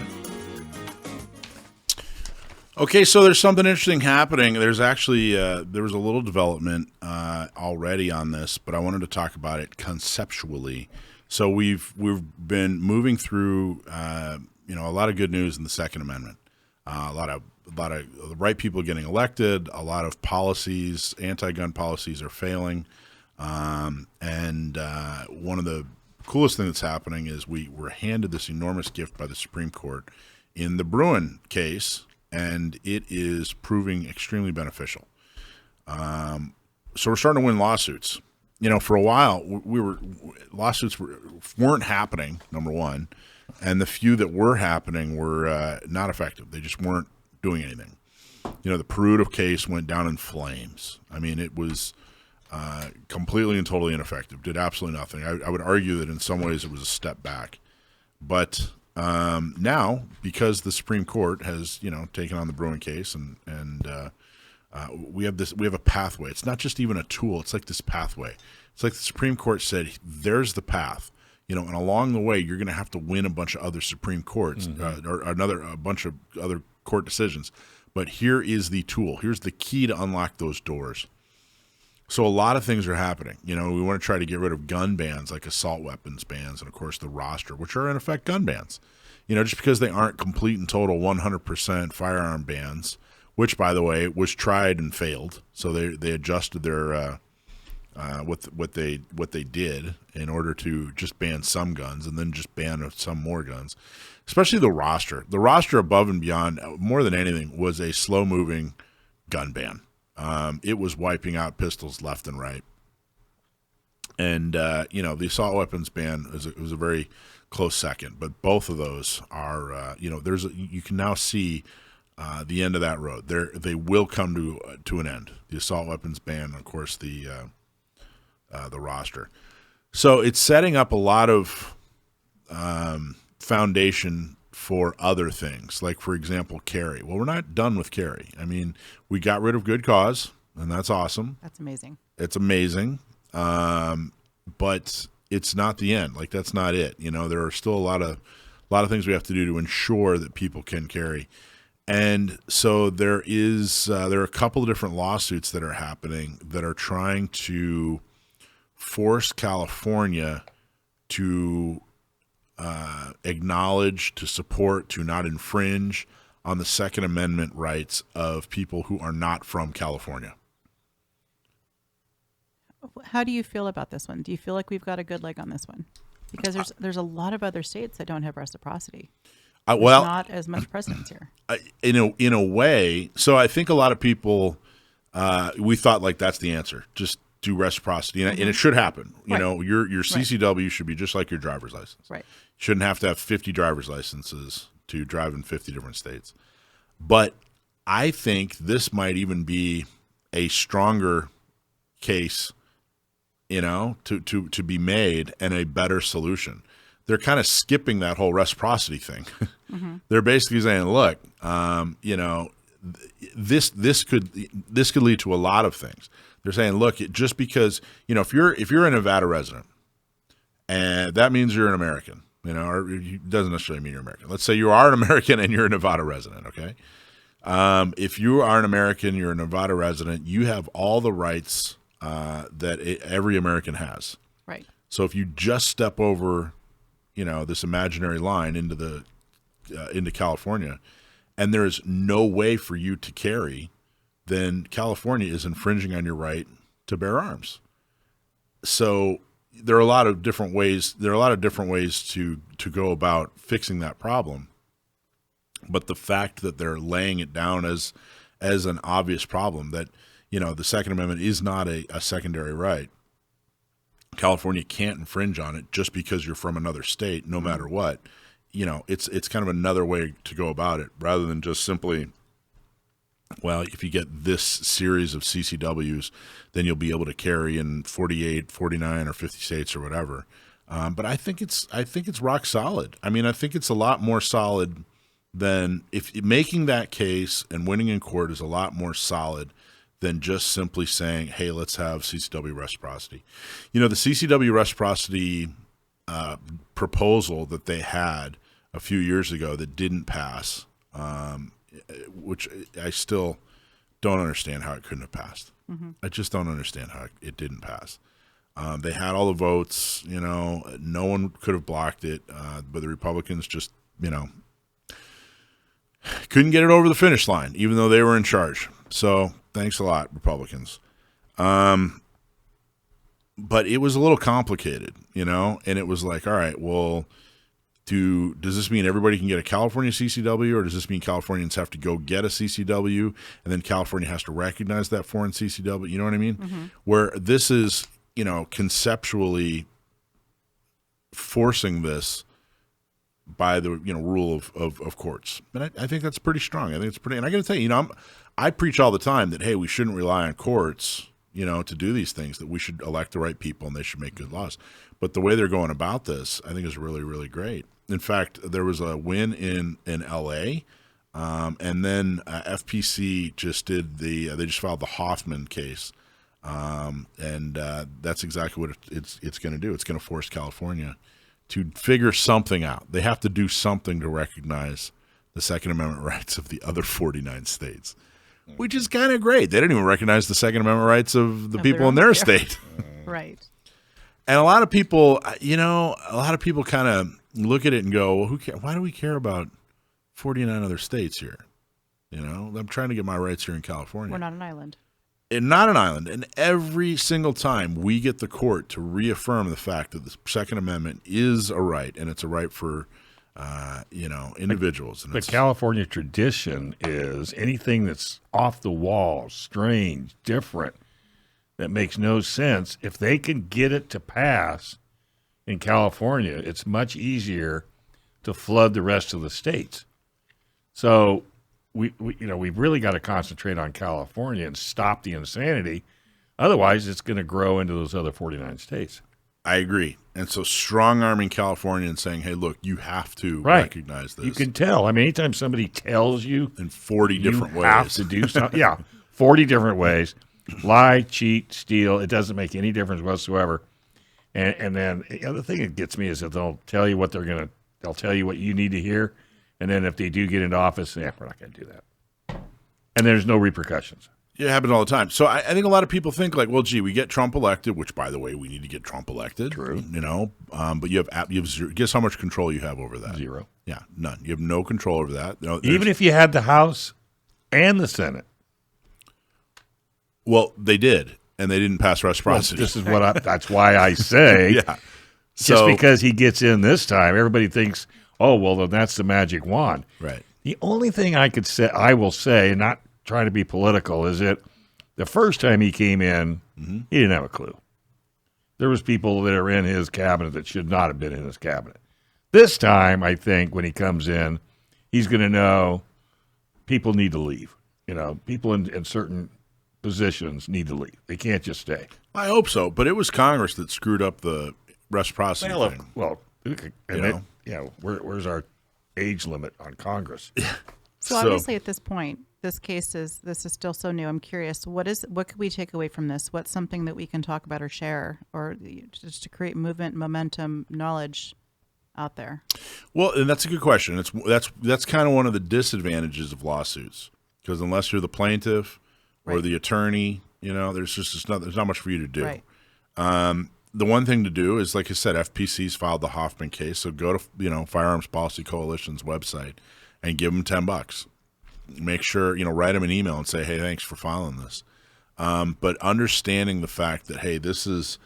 Okay, so there's something interesting happening. There's actually there was a little development already on this, but I wanted to talk about it conceptually. So we've been moving through a lot of good news in the Second Amendment. A lot of the right people getting elected. A lot of policies, anti-gun policies, are failing. And one of the coolest things that's happening is we were handed this enormous gift by the Supreme Court in the Bruen case, and it is proving extremely beneficial. So we're starting to win lawsuits. For a while, lawsuits weren't happening, number one, and the few that were happening were not effective. They just weren't doing anything. The Peruta case went down in flames. I mean, it was completely and totally ineffective. Did absolutely nothing. I would argue that in some ways it was a step back. But now, because the Supreme Court has taken on the Bruen case, and we have a pathway. It's not just even a tool. It's like this pathway. It's like the Supreme Court said, "There's the path." And along the way, you're going to have to win a bunch of other Supreme Courts or a bunch of other court decisions. But here is the tool. Here's the key to unlock those doors. So a lot of things are happening. We want to try to get rid of gun bans like assault weapons bans and, of course, the roster, which are in effect gun bans. Just because they aren't complete and total 100% firearm bans, which, by the way, was tried and failed. So they adjusted their what they did in order to just ban some guns and then just ban some more guns, especially the roster. The roster, above and beyond, more than anything, was a slow-moving gun ban. It was wiping out pistols left and right. And, the assault weapons ban was a very close second. But both of those are, you can now see the end of that road. They will come to an end. The assault weapons ban, and, of course, the roster. So it's setting up a lot of foundation for other things, like, for example, carry. Well, we're not done with carry. I mean, we got rid of good cause, and that's awesome. That's amazing. It's amazing, but it's not the end. Like, that's not it. There are still a lot of things we have to do to ensure that people can carry. And so there are a couple of different lawsuits that are happening that are trying to force California to acknowledge, to support, to not infringe on the Second Amendment rights of people who are not from California. How do you feel about this one? Do you feel like we've got a good leg on this one? Because there's a lot of other states that don't have reciprocity. Well, not as much precedence here. In a way, so I think a lot of people we thought like that's the answer. Just do reciprocity, and it should happen. Right. Your CCW should be just like your driver's license. Right. Shouldn't have to have 50 driver's licenses to drive in 50 different states. But I think this might even be a stronger case, to be made, and a better solution. They're kind of skipping that whole reciprocity thing. Mm-hmm. They're basically saying, look, this could lead to a lot of things. They're saying, look, just because, if you're a Nevada resident, and that means you're an American, or it doesn't necessarily mean you're American. Let's say you are an American and you're a Nevada resident, okay? If you are an American, you're a Nevada resident, you have all the rights that every American has. Right. So if you just step over, this imaginary line into California, and there is no way for you to carry, then California is infringing on your right to bear arms. So there are a lot of different ways. There are a lot of different ways to go about fixing that problem. But the fact that they're laying it down as an obvious problem, that the Second Amendment is not a secondary right. California can't infringe on it just because you're from another state, no matter what. It's kind of another way to go about it, rather than just simply well, if you get this series of CCWs, then you'll be able to carry in 48, 49, or 50 states or whatever. But I think it's rock solid. I mean, I think it's a lot more solid than if making that case and winning in court is a lot more solid than just simply saying, hey, let's have CCW reciprocity. You know, the CCW reciprocity proposal that they had a few years ago that didn't pass, which I still don't understand how it couldn't have passed. Mm-hmm. I just don't understand how it didn't pass. They had all the votes, you know, no one could have blocked it, but the Republicans just, you know, couldn't get it over the finish line, even though they were in charge. So thanks a lot, Republicans. But it was a little complicated, you know, and it was like, all right, well, does this mean everybody can get a California CCW, or does this mean Californians have to go get a CCW, and then California has to recognize that foreign CCW? You know what I mean? Mm-hmm. Where this is, you know, conceptually forcing this by the, you know, rule of courts. And I think that's pretty strong. I think it's pretty, and I got to tell you, you know, I preach all the time that, hey, we shouldn't rely on courts, you know, to do these things, that we should elect the right people and they should make good laws. But the way they're going about this, I think, is really, really great. In fact, there was a win in L.A., and then FPC just did they just filed the Hoffman case, and that's exactly what it's going to do. It's going to force California to figure something out. They have to do something to recognize the Second Amendment rights of the other 49 states, which is kind of great. They didn't even recognize the Second Amendment rights of the people in their state. Right. And a lot of people, you know, kind of look at it and go, well, who cares? Why do we care about 49 other states here? You know, I'm trying to get my rights here in California. We're not an island. And not an island. And every single time we get the court to reaffirm the fact that the Second Amendment is a right, and it's a right for, you know, individuals. And the California tradition is anything that's off the wall, strange, different, that makes no sense. If they can get it to pass in California, it's much easier to flood the rest of the states. So we've really got to concentrate on California and stop the insanity. Otherwise, it's going to grow into those other 49 states. I agree. And so strong-arming California and saying, hey, look, you have to recognize this. You can tell. I mean, anytime somebody tells you in 40 different ways. You have to do something. Yeah, 40 different ways. Lie, cheat, steal. It doesn't make any difference whatsoever. And then the other thing that gets me is that they'll tell you what they'll tell you what you need to hear. And then if they do get into office, we're not going to do that. And there's no repercussions. It happens all the time. So I think a lot of people think like, well, gee, we get Trump elected, which, by the way, we need to get Trump elected. True. You know, but you have zero. Guess how much control you have over that? Zero. Yeah, none. You have no control over that. You know, even if you had the House and the Senate. Well, they did, and they didn't pass reciprocity. Well, this is what that's why I say. Yeah. Just because he gets in this time, everybody thinks, oh, well, then that's the magic wand. Right. The only thing I will say, and not trying to be political, is that the first time he came in, he didn't have a clue. There was people that are in his cabinet that should not have been in his cabinet. This time, I think, when he comes in, he's going to know people need to leave. You know, people in certain positions need to leave. They can't just stay. I hope so, but it was Congress that screwed up the reciprocity thing. Where's our age limit on Congress? So obviously at this point, this is still so new. I'm curious, what could we take away from this? What's something that we can talk about or share, or just to create movement, momentum, knowledge out there? Well, and that's a good question. That's kind of one of the disadvantages of lawsuits, because unless you're the plaintiff or the attorney, you know, there's not much for you to do. Right. The one thing to do is, like I said, FPC's filed the Hoffman case, so go to Firearms Policy Coalition's website and give them $10. Make sure, write them an email and say, hey, thanks for filing this. But understanding the fact that, hey, this is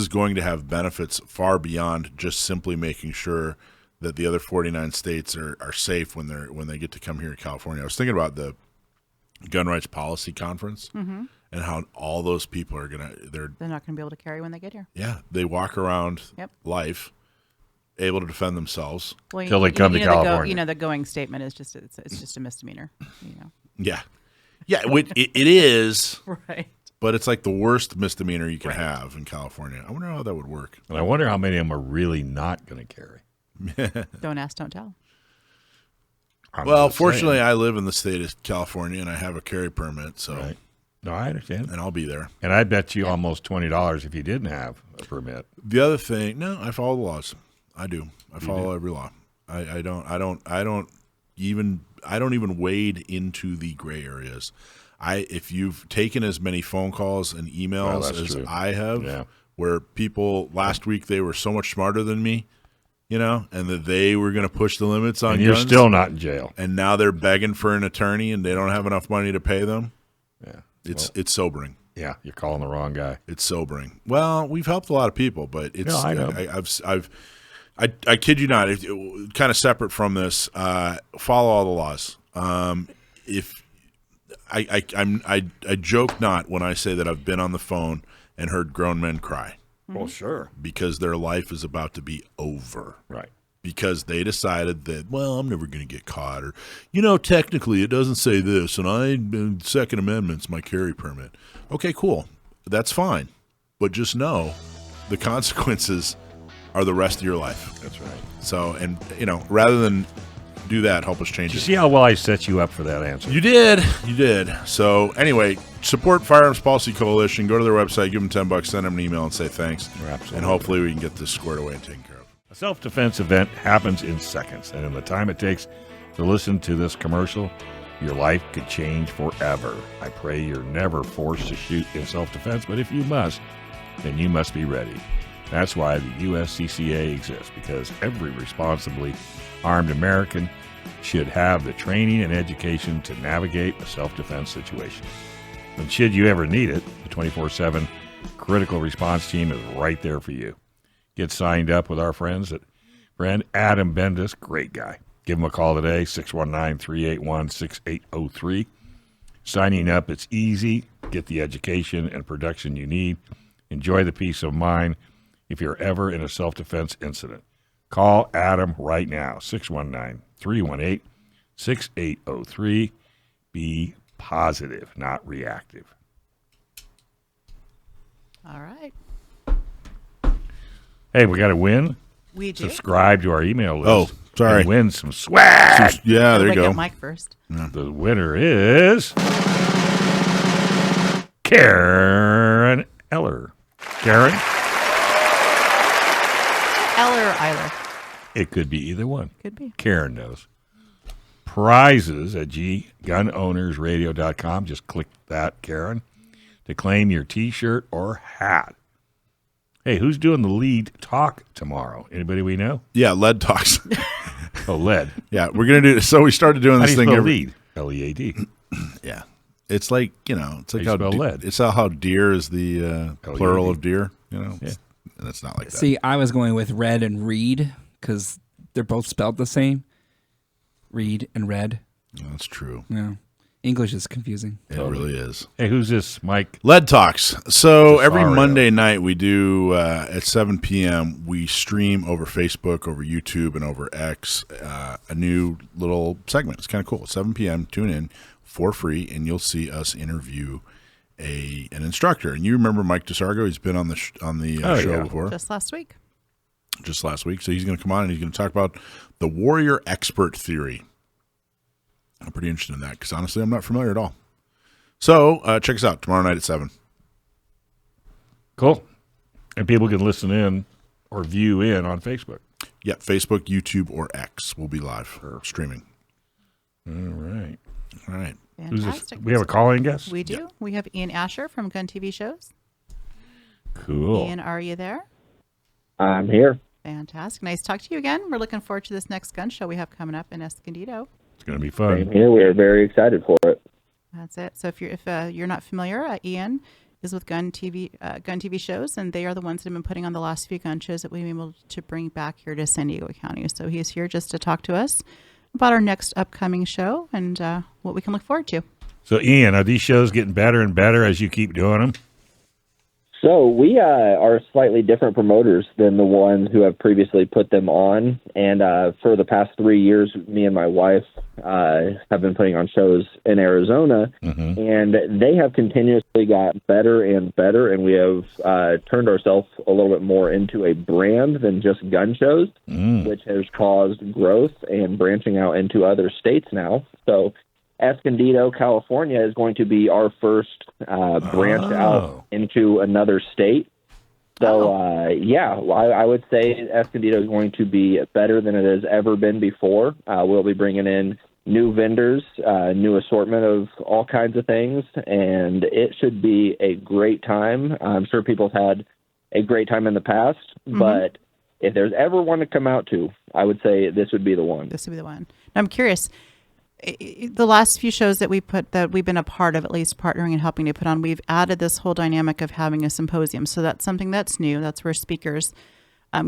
going to have benefits far beyond just simply making sure that the other 49 states are safe when they get to come here to California. I was thinking about the Gun Rights Policy Conference and how all those people are they're not going to be able to carry when they get here. Yeah, they walk around life able to defend themselves until they come to California. The going statement is just it's just a misdemeanor. Yeah. Yeah, it is. Right. But it's like the worst misdemeanor you can have in California. I wonder how that would work. And I wonder how many of them are really not going to carry. Don't ask, don't tell. Well, fortunately, I live in the state of California, and I have a carry permit. So, right. No, I understand. And I'll be there. And I bet you almost $20 if you didn't have a permit. The other thing, no, I follow the laws. I do. I follow every law. I don't even wade into the gray areas. If you've taken as many phone calls and emails as true. I have, where people last week they were so much smarter than me, and that they were going to push the limits on and you're guns, still not in jail. And now they're begging for an attorney and they don't have enough money to pay them. Yeah. It's sobering. Yeah, you're calling the wrong guy. It's sobering. Well, we've helped a lot of people, but it's I know. I kid you not, kind of separate from this, follow all the laws. If I joke not when I say that I've been on the phone and heard grown men cry. Well, sure. Because their life is about to be over. Right. Because they decided that, well, I'm never going to get caught. Or, technically it doesn't say this, and Second Amendment's my carry permit. Okay, cool. That's fine. But just know the consequences are the rest of your life. That's right. So, and, rather than do that, help us change it. You see how well I set you up for that answer? You did. So anyway, support Firearms Policy Coalition. Go to their website, give them $10, send them an email, and say thanks. Absolutely. And hopefully we can get this squared away and taken care of. A self-defense event happens in seconds, and in the time it takes to listen to this commercial, your life could change forever. I pray you're never forced to shoot in self-defense, but if you must, then you must be ready. That's why the USCCA exists, because every responsibly armed American should have the training and education to navigate a self-defense situation. And should you ever need it, the 24/7 critical response team is right there for you. Get signed up with our friend Adam Bendis, great guy. Give him a call today, 619-381-6803. Signing up, it's easy. Get the education and protection you need. Enjoy the peace of mind if you're ever in a self-defense incident. Call Adam right now, 619-318-6803. Be positive, not reactive. All right. Hey, we got to win. We do. Subscribe to our email list. Oh, sorry. And win some swag. Yeah, there you go. Mike first. Yeah. The winner is Karen Eller. Karen? Eller or Eiler? It could be either one. Could be. Karen knows. Prizes at gunownersradio.com. Just click that, Karen, to claim your T-shirt or hat. Hey, who's doing the lead talk tomorrow? Anybody we know? Yeah, Lead Talks. Oh, lead. Yeah, we're going to do, so we started doing this thing. Lead? L-E-A-D. Yeah. It's like, it's like how lead. It's how deer is the plural of deer, Yeah. And it's not like that. See, I was going with red and read because they're both spelled the same. Read and red. That's true. Yeah. English is confusing. It really is. Hey, who's this, Mike? Lead Talks. So every Monday night we do at 7 p.m. we stream over Facebook, over YouTube, and over X a new little segment. It's kind of cool. At 7 p.m. Tune in for free, and you'll see us interview an instructor. And you remember Mike DeSargo? He's been on the show before. Just last week. So he's going to come on and he's going to talk about the warrior expert theory. I'm pretty interested in that because honestly, I'm not familiar at all. So check us out tomorrow night at 7. Cool. And people can listen in or view in on Facebook. Yeah, Facebook, YouTube, or X will be live for streaming. All right. Fantastic. We have a call-in guest? We do. Yeah. We have Ian Asher from GunTVShows. Cool. Ian, are you there? I'm here. Fantastic. Nice to talk to you again. We're looking forward to this next gun show we have coming up in Escondido. It's going to be fun. Same here. We're very excited for it. That's it. So if you're not familiar, Ian is with GunTVShows, and they are the ones that have been putting on the last few gun shows that we've been able to bring back here to San Diego County. So he's here just to talk to us about our next upcoming show and what we can look forward to. So, Ian, are these shows getting better and better as you keep doing them? So we are slightly different promoters than the ones who have previously put them on. And for the past 3 years, me and my wife have been putting on shows in Arizona, and they have continuously got better and better. And we have turned ourselves a little bit more into a brand than just gun shows, which has caused growth and branching out into other states now. So Escondido, California is going to be our first branch out into another state. So, I would say Escondido is going to be better than it has ever been before. We'll be bringing in new vendors, new assortment of all kinds of things, and it should be a great time. I'm sure people have had a great time in the past, but if there's ever one to come out to, I would say this would be the one. This would be the one. I'm curious. The last few shows that we've been a part of, at least partnering and helping to put on, we've added this whole dynamic of having a symposium. So that's something that's new. That's where speakers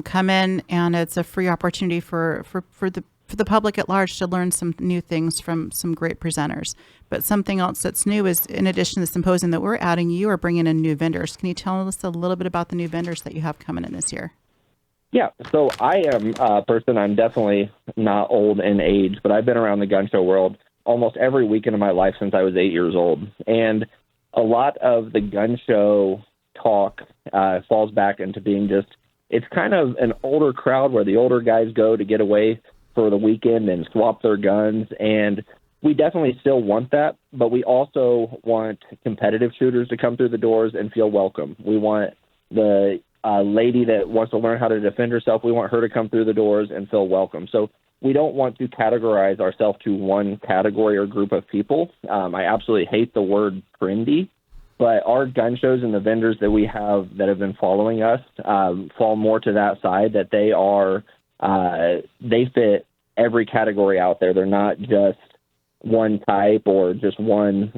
come in, and it's a free opportunity for the public at large to learn some new things from some great presenters. But something else that's new is, in addition to the symposium that we're adding, you are bringing in new vendors. Can you tell us a little bit about the new vendors that you have coming in this year? Yeah, so I am a person, I'm definitely not old in age, but I've been around the gun show world almost every weekend of my life since I was 8 years old. And a lot of the gun show talk falls back into being just, it's kind of an older crowd where the older guys go to get away for the weekend and swap their guns. And we definitely still want that, but we also want competitive shooters to come through the doors and feel welcome. We want the lady that wants to learn how to defend herself, we want her to come through the doors and feel welcome. So we don't want to categorize ourselves to one category or group of people. I absolutely hate the word trendy, but our gun shows and the vendors that we have that have been following us fall more to that side, that they fit every category out there. They're not just one type or just one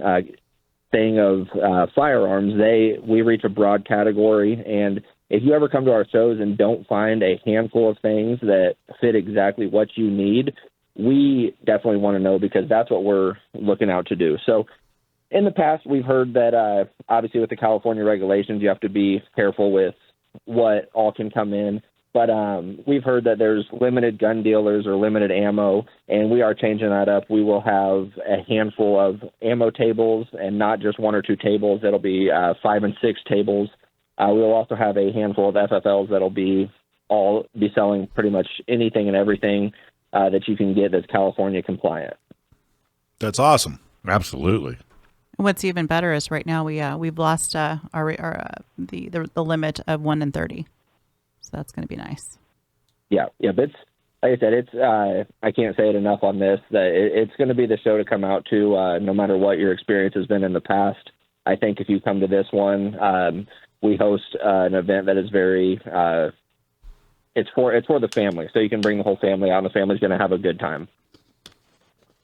thing of firearms. We reach a broad category, and if you ever come to our shows and don't find a handful of things that fit exactly what you need, we definitely want to know, because that's what we're looking out to do. So in the past, we've heard that obviously with the California regulations, you have to be careful with what all can come in. But we've heard that there's limited gun dealers or limited ammo, and we are changing that up. We will have a handful of ammo tables, and not just one or two tables. It'll be 5 and 6 tables. We'll also have a handful of FFLs that'll be selling pretty much anything and everything that you can get that's California compliant. That's awesome. Absolutely. What's even better is right now we've lost the limit of 1 in 30. So that's going to be nice. Yeah, but it's, like I said, I can't say it enough on this, that it's going to be the show to come out to, no matter what your experience has been in the past. I think if you come to this one, we host an event that is very, it's for the family. So you can bring the whole family out, and the family's going to have a good time.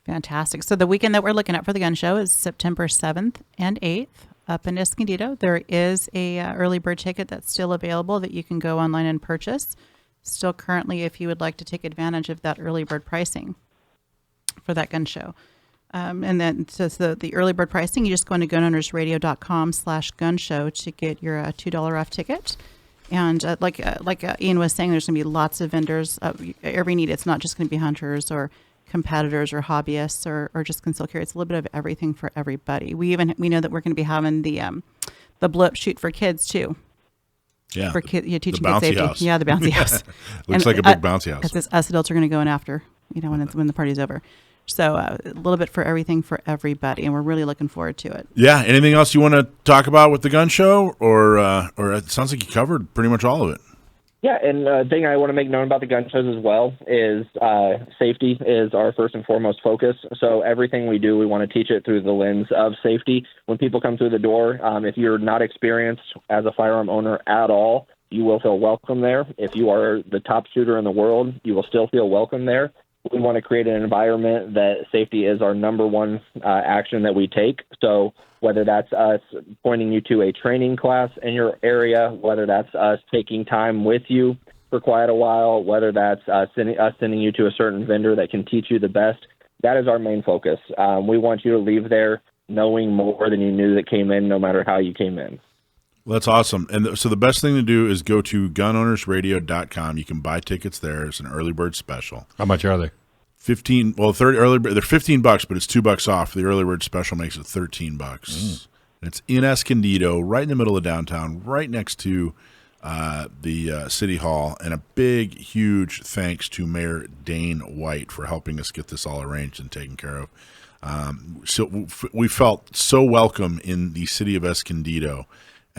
Fantastic. So the weekend that we're looking at for the gun show is September 7th and 8th. Up in Escondido. There is a early bird ticket that's still available that you can go online and purchase. Still currently, if you would like to take advantage of that early bird pricing for that gun show. And then so the early bird pricing, you just go into gunownersradio.com/gun show to get your $2 off ticket. And like Ian was saying, there's going to be lots of vendors every need. It's not just going to be hunters or competitors or hobbyists or just concealed carry. It's a little bit of everything for everybody. We know that we're going to be having the blow up shoot for kids too. Yeah, for kids, teaching kids safety. House. Yeah, the bouncy house. Looks like a big bouncy house. Because us adults are going to go in after, when the party's over. So a little bit for everything for everybody, and we're really looking forward to it. Yeah. Anything else you want to talk about with the gun show, or it sounds like you covered pretty much all of it? Yeah, and the thing I want to make known about the gun shows as well is safety is our first and foremost focus. So everything we do, we want to teach it through the lens of safety. When people come through the door, if you're not experienced as a firearm owner at all, you will feel welcome there. If you are the top shooter in the world, you will still feel welcome there. We want to create an environment that safety is our number one action that we take. So whether that's us pointing you to a training class in your area, whether that's us taking time with you for quite a while, whether that's sending you to a certain vendor that can teach you the best, that is our main focus. We want you to leave there knowing more than you knew that came in, no matter how you came in. Well, that's awesome. And so the best thing to do is go to gunownersradio.com. You can buy tickets there. It's an early bird special. How much are they? 15. Well, 30 early. They're $15, but it's $2 off. The early bird special makes it $13. And it's in Escondido, right in the middle of downtown, right next to the City Hall. And a big, huge thanks to Mayor Dane White for helping us get this all arranged and taken care of. So we felt so welcome in the city of Escondido.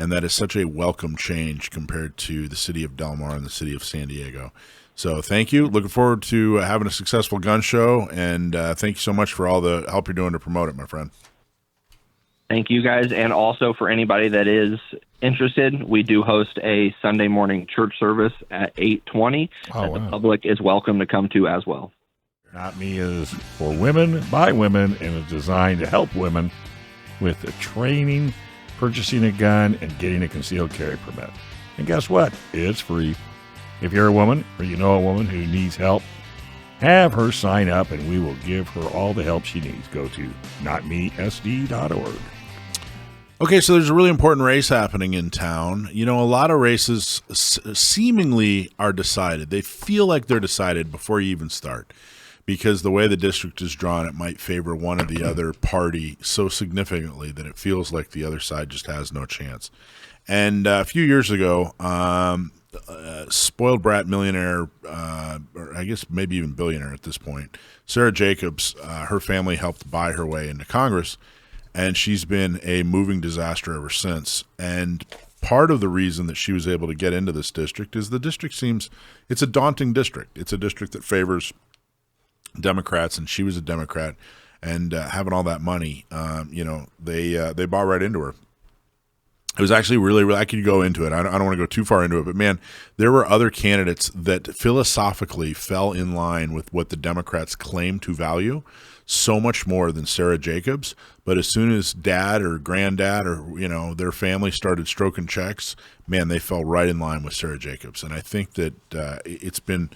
And that is such a welcome change compared to the city of Del Mar and the city of San Diego. So thank you. Looking forward to having a successful gun show. And thank you so much for all the help you're doing to promote it, my friend. Thank you, guys. And also for anybody that is interested, we do host a Sunday morning church service at 8:20 that the public is welcome to come to as well. Not Me is for women, by women, and is designed to help women with the training, purchasing a gun, and getting a concealed carry permit. And guess what? It's free. If you're a woman or you know a woman who needs help, have her sign up and we will give her all the help she needs. Go to notmesd.org. Okay, so there's a really important race happening in town. You know, a lot of races seemingly are decided. They feel like they're decided before you even start, because the way the district is drawn, it might favor one or the other party so significantly that it feels like the other side just has no chance. And a few years ago, spoiled brat millionaire, or I guess maybe even billionaire at this point, Sara Jacobs, her family helped buy her way into Congress, and she's been a moving disaster ever since. And part of the reason that she was able to get into this district is the district it's a daunting district. It's a district that favors Democrats, and she was a Democrat, and having all that money, they bought right into her. It was actually really, I could go into it. I don't want to go too far into it, but man, there were other candidates that philosophically fell in line with what the Democrats claim to value so much more than Sara Jacobs. But as soon as dad or granddad or, their family started stroking checks, man, they fell right in line with Sara Jacobs. And I think that it's been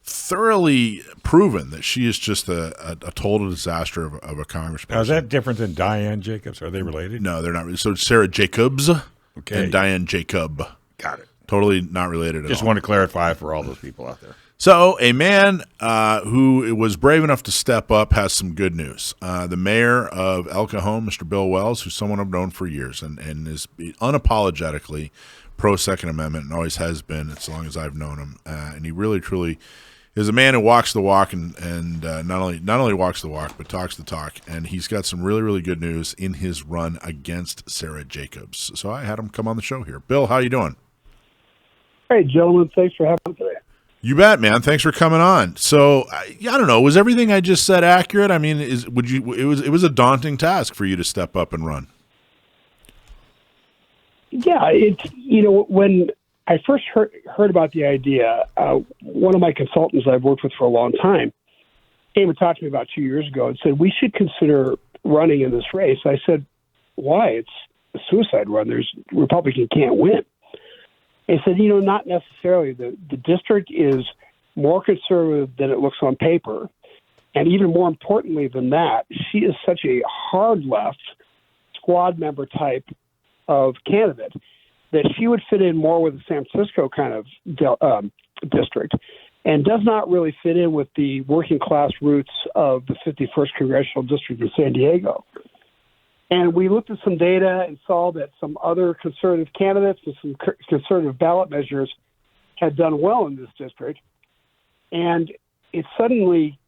thoroughly proven that she is just a total disaster of a congressperson. Now, is that different than Diane Jacobs? Are they related? No, they're not. So Sara Jacobs and Diane Jacob. Got it. Totally not related at all. Just want to clarify for all those people out there. So a man who was brave enough to step up has some good news. The mayor of El Cajon, Mr. Bill Wells, who's someone I've known for years and is unapologetically pro-Second Amendment and always has been as long as I've known him. And he really, truly is a man who walks the walk and not only walks the walk, but talks the talk. And he's got some really, really good news in his run against Sara Jacobs. So I had him come on the show here. Bill, how you doing? Hey, gentlemen. Thanks for having me today. You bet, man. Thanks for coming on. So I don't know. Was everything I just said accurate? I mean, it was a daunting task for you to step up and run. Yeah, when I first heard about the idea, one of my consultants I've worked with for a long time came and talked to me about 2 years ago and said, we should consider running in this race. I said, why? It's a suicide run. Republican can't win. He said, not necessarily. The district is more conservative than it looks on paper. And even more importantly than that, she is such a hard left squad member type of candidate that she would fit in more with the San Francisco kind of district and does not really fit in with the working class roots of the 51st Congressional District in San Diego. And we looked at some data and saw that some other conservative candidates with some conservative ballot measures had done well in this district. And it suddenly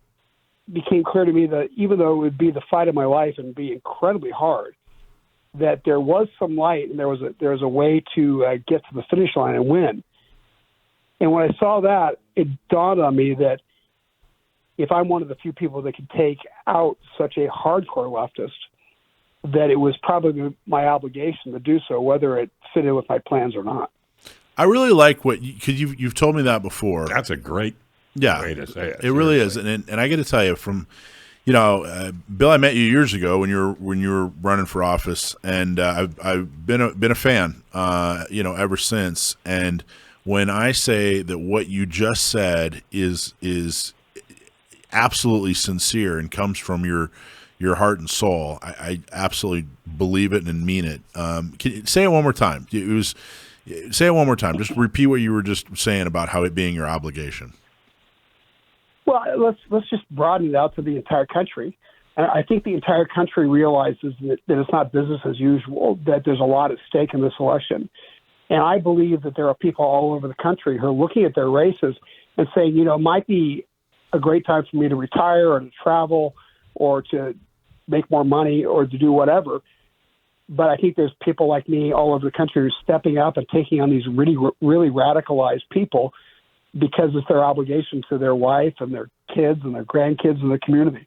became clear to me that even though it would be the fight of my life and be incredibly hard, that there was some light and there was a way to get to the finish line and win. And when I saw that, it dawned on me that if I'm one of the few people that could take out such a hardcore leftist, that it was probably my obligation to do so, whether it fit in with my plans or not. I really like because you've told me that before. That's a great way to say it. It really is, and I got to tell you, from Bill, I met you years ago when you were running for office, and I've been a fan, ever since. And when I say that what you just said is absolutely sincere and comes from your your heart and soul. I absolutely believe it and mean it. Can you say it one more time? Say it one more time. Just repeat what you were just saying about how it being your obligation. Well, let's just broaden it out to the entire country. I think the entire country realizes that it's not business as usual, that there's a lot at stake in this election. And I believe that there are people all over the country who are looking at their races and saying, it might be a great time for me to retire or to travel or to make more money or to do whatever. But I think there's people like me all over the country who are stepping up and taking on these really, really radicalized people because it's their obligation to their wife and their kids and their grandkids and their community.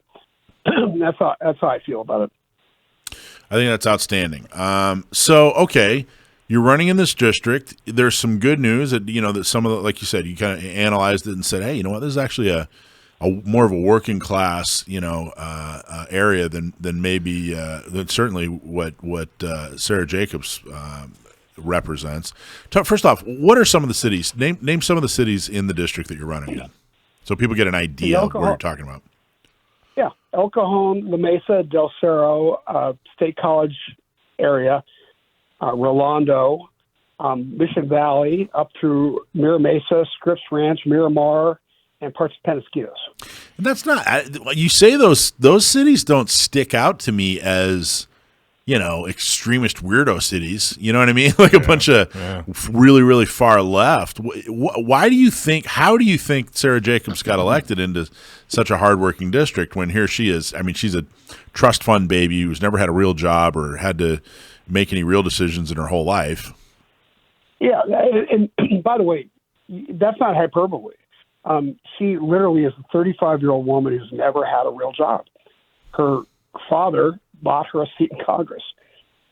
That's how I feel about it. I think that's outstanding. Okay, you're running in this district. There's some good news that that some of the, like you said, you kind of analyzed it and said, hey, you know what, this is actually a more of a working class area than maybe than certainly what Sara Jacobs represents. First off, what are some of the cities? Name some of the cities in the district that you're running in, so people get an idea of what you're talking about. Yeah, El Cajon, La Mesa, Del Cerro, State College area, Rolando, Mission Valley, up through Mira Mesa, Scripps Ranch, Miramar, and parts of Penasquitos. And that's not. You say those cities don't stick out to me as extremist weirdo cities. You know what I mean? Like a bunch of really, really far left. Why do you think? How do you think Sara Jacobs got elected into such a hardworking district when here she is? I mean, she's a trust fund baby who's never had a real job or had to make any real decisions in her whole life. Yeah, and by the way, that's not hyperbole. She literally is a 35-year-old woman who's never had a real job. Her father bought her a seat in Congress.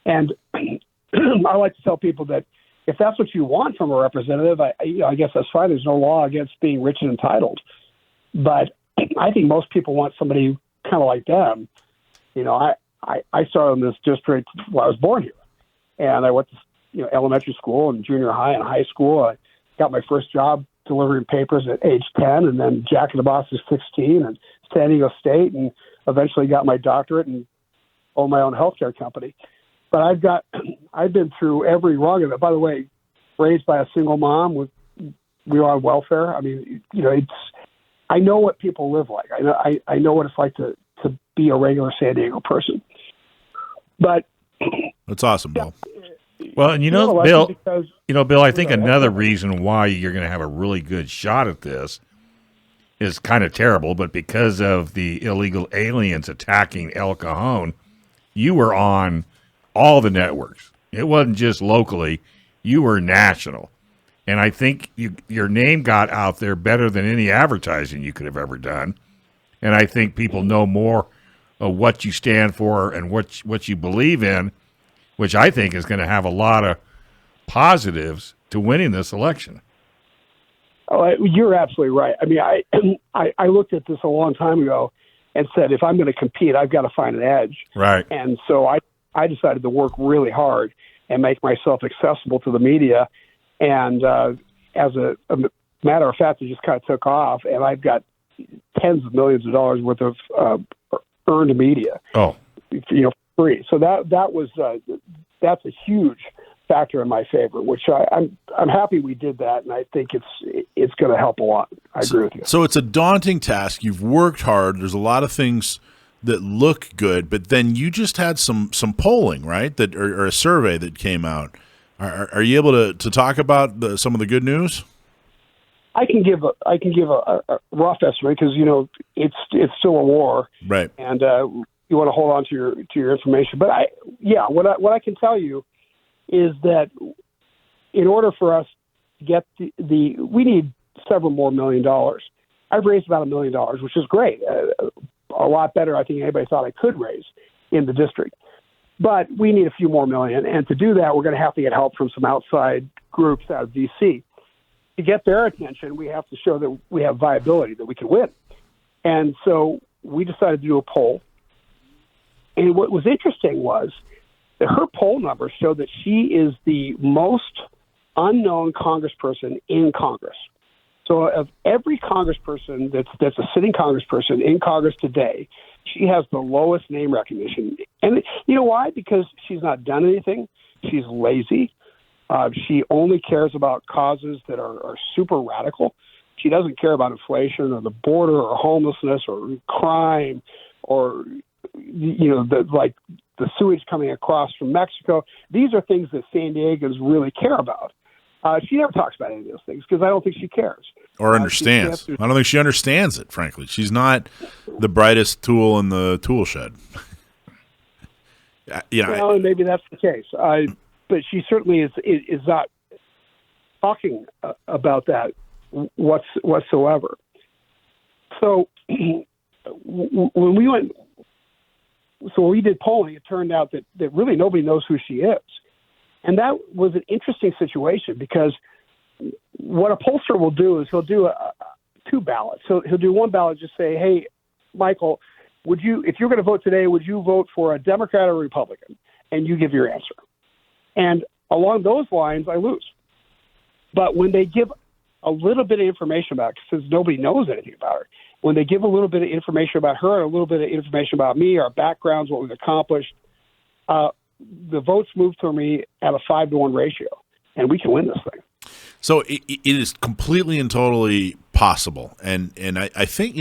And I like to tell people that if that's what you want from a representative, I guess that's fine. There's no law against being rich and entitled. But I think most people want somebody kind of like them. I started in this district when I was born here. And I went to elementary school and junior high and high school. I got my first job delivering papers at age 10, and then Jack in the Box at 16, and San Diego State, and eventually got my doctorate and own my own healthcare company. But I've been through every rung of it. By the way, raised by a single mom we were on welfare. I mean, I know what people live like. I know what it's like to be a regular San Diego person. But that's awesome, Bill. Well, and Bill, I think another reason why you're going to have a really good shot at this is kind of terrible, but because of the illegal aliens attacking El Cajon, you were on all the networks. It wasn't just locally. You were national. And I think your name got out there better than any advertising you could have ever done. And I think people know more of what you stand for and what you believe in, which I think is going to have a lot of positives to winning this election. Oh, you're absolutely right. I mean, I looked at this a long time ago and said, if I'm going to compete, I've got to find an edge. Right. And so I decided to work really hard and make myself accessible to the media. And as a matter of fact, it just kind of took off, and I've got tens of millions of dollars worth of earned media. Oh, free. So that's a huge factor in my favor, which I'm happy we did that, and I think it's going to help a lot. I agree with you. So it's a daunting task. You've worked hard. There's a lot of things that look good, but then you just had some polling, right? That or a survey that came out. Are you able to talk about some of the good news? I can give a rough estimate because it's still a war, right? And you want to hold on to your information. But what I can tell you is that in order for us to get we need several more $1 million. I've raised about $1 million, which is great, a lot better I think anybody thought I could raise in the district. But we need a few more million, and to do that, we're going to have to get help from some outside groups out of D.C. To get their attention, we have to show that we have viability, that we can win. And so we decided to do a poll. And what was interesting was that her poll numbers showed that she is the most unknown congressperson in Congress. So of every congressperson that's a sitting congressperson in Congress today, She has the lowest name recognition. And you know why? Because she's not done anything. She's lazy. She only cares about causes that are super radical. She doesn't care about inflation or the border or homelessness or crime or, like the sewage coming across from Mexico. These are things that San Diegans really care about. She never talks about any of those things because I don't think she cares. Or understands. I don't think she understands it, frankly. She's not the brightest tool in the tool shed. Well, maybe that's the case. But she certainly is not talking about that whatsoever. So when we did polling, it turned out that really nobody knows who she is. And that was an interesting situation because what a pollster will do is he'll do two ballots. So he'll do one ballot, just say, hey, Michael, if you're going to vote today, would you vote for a Democrat or a Republican? And you give your answer. And along those lines, I lose. But when they give a little bit of information about her, since nobody knows anything about her, when they give a little bit of information about her and a little bit of information about me, our backgrounds, what we've accomplished, the votes move to me at a 5-to-1 ratio, and we can win this thing. So it is completely and totally possible, and I think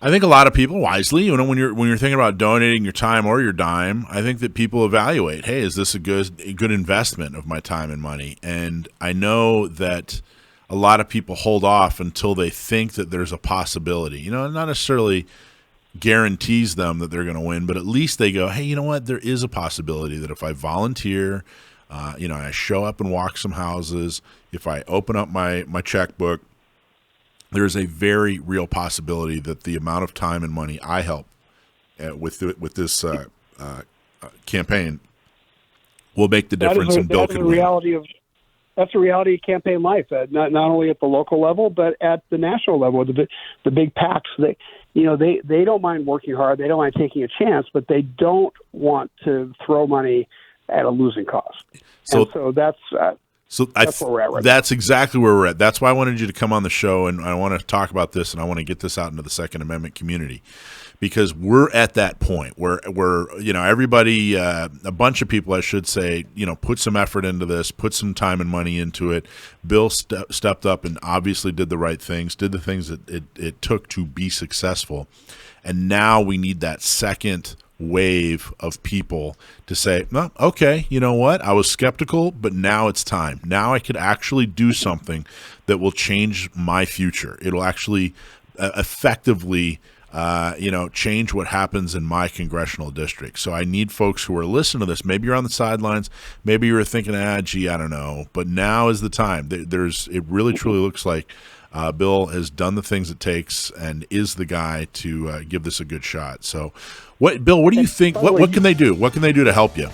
I think a lot of people wisely, when you're thinking about donating your time or your dime, I think that people evaluate, hey, is this a good investment of my time and money? And I know that a lot of people hold off until they think that there's a possibility. Not necessarily guarantees them that they're going to win, but at least they go, hey, you know what? There is a possibility that if I volunteer, I show up and walk some houses, if I open up my checkbook, there's a very real possibility that the amount of time and money I help with this campaign will make the difference in Bill can win. That's the reality of campaign life, not only at the local level, but at the national level. The big PACs, they don't mind working hard. They don't mind taking a chance, but they don't want to throw money at a losing cause. So that's where we're at right That's exactly where we're at. That's why I wanted you to come on the show, and I want to talk about this, and I want to get this out into the Second Amendment community, because we're at that point where everybody, a bunch of people, I should say, put some effort into this, put some time and money into it. Bill stepped up and obviously did the right things, did the things that it took to be successful, and now we need that second wave of people to say, no, okay, you know what? I was skeptical, but now it's time. Now I could actually do something that will change my future. It'll actually effectively, change what happens in my congressional district. So I need folks who are listening to this. Maybe you're on the sidelines. Maybe you're thinking, I don't know. But now is the time. It really truly looks like Bill has done the things it takes and is the guy to give this a good shot. So, Bill, what do you think? What can they do? What can they do to help you?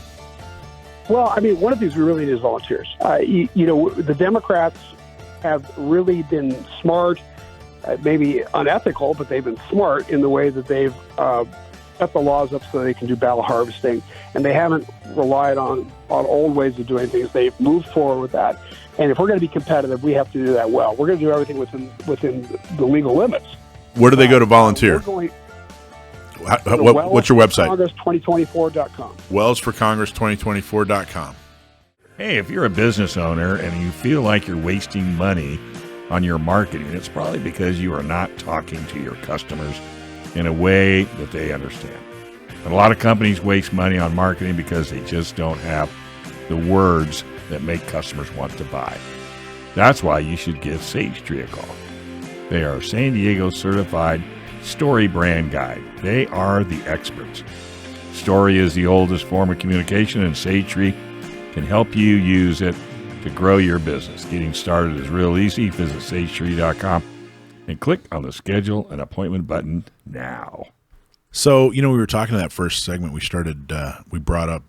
Well, one of the things we really need is volunteers. The Democrats have really been smart, maybe unethical, but they've been smart in the way that they've set the laws up so they can do battle harvesting, and they haven't relied on old ways of doing things. They've moved forward with that. And if we're going to be competitive, we have to do that well. We're going to do everything within the legal limits. Where do they go to volunteer? What's your website? Wells2024.com. Wells4Congress2024.com. Hey, if you're a business owner and you feel like you're wasting money on your marketing, it's probably because you are not talking to your customers in a way that they understand. And a lot of companies waste money on marketing because they just don't have the words that make customers want to buy. That's why you should give Sage Tree a call. They are San Diego certified Story brand guide. They are the experts. Story is the oldest form of communication, and Sage Tree can help you use it to grow your business. Getting started is real easy. Visit sagetree.com and click on the schedule an appointment button now. So, we were talking in that first segment. We brought up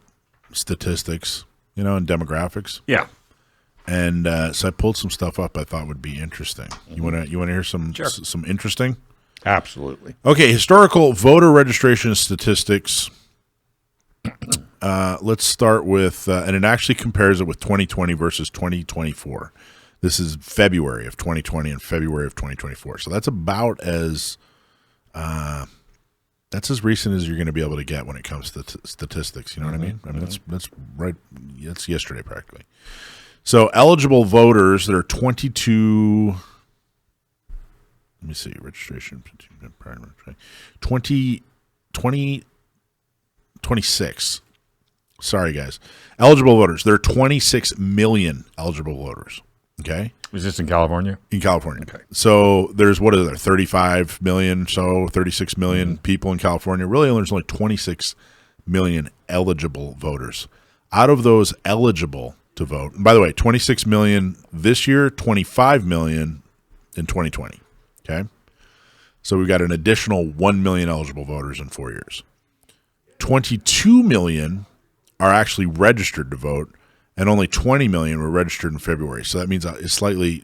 statistics, and demographics. Yeah. And so I pulled some stuff up I thought would be interesting. Mm-hmm. You want to hear some interesting? Absolutely. Okay, historical voter registration statistics. Let's start with, and it actually compares it with 2020 versus 2024. This is February of 2020 and February of 2024. So that's about as That's as recent as you're going to be able to get when it comes to statistics. You know what I mean? I mean, that's right. That's yesterday practically. So eligible voters, there are 22. Let me see, registration, 26. Sorry, guys. Eligible voters. There are 26 million eligible voters. Okay? Is this in California? In California. Okay. So there's, what is there, 35 million, 36 million people in California. Really, there's only 26 million eligible voters. Out of those eligible to vote, and by the way, 26 million this year, 25 million in 2020. Okay? So we've got an additional 1 million eligible voters in 4 years. 22 million are actually registered to vote, and only 20 million were registered in February. So that means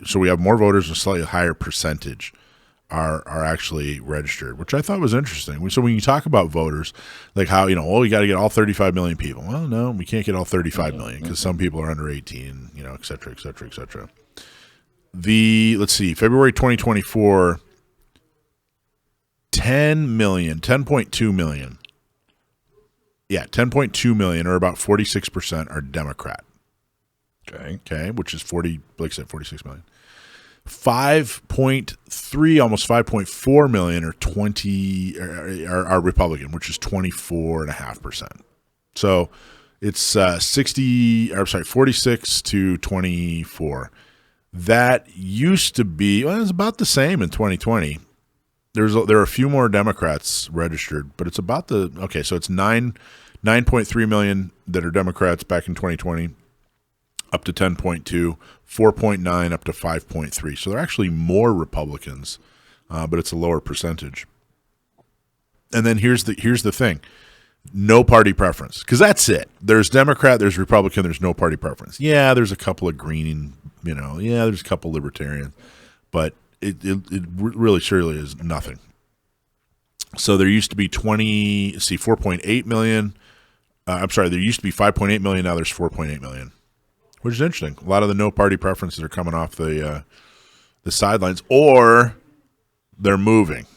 so we have more voters, and a slightly higher percentage are actually registered, which I thought was interesting. So when you talk about voters, like how, you got to get all 35 million people. Well, no, we can't get all 35 million because some people are under 18, et cetera, et cetera, et cetera. Let's see, February 2024, 10.2 million. Yeah, 10.2 million, or about 46%, are Democrat. Okay, which is 46 million. 5.3, almost 5.4 million, or 20 are Republican, which is 24.5%. So it's 46 to 24. That used to be, it was about the same in 2020. There are a few more Democrats registered, but it's about so it's 9.3 million that are Democrats back in 2020, up to 10.2, 4.9 up to 5.3. So they're actually more Republicans, but it's a lower percentage. And then here's the thing. No party preference, because that's it. There's Democrat, there's Republican, there's no party preference. Yeah, there's a couple of green, there's a couple libertarians, but it really surely is nothing. So there used to be 4.8 million. There used to be 5.8 million. Now there's 4.8 million, which is interesting. A lot of the no party preferences are coming off the sidelines, or they're moving.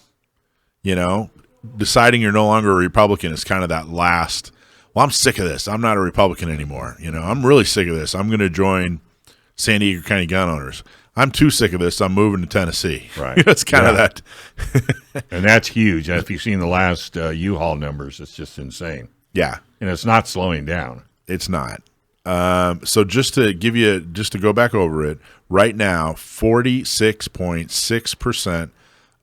Deciding you're no longer a Republican is kind of that last. Well, I'm sick of this. I'm not a Republican anymore. I'm really sick of this. I'm going to join San Diego County gun owners. I'm too sick of this. I'm moving to Tennessee. Right. It's kind of that. And that's huge. And if you've seen the last U-Haul numbers, it's just insane. Yeah. And it's not slowing down. It's not. So just to go back over it, right now, 46.6%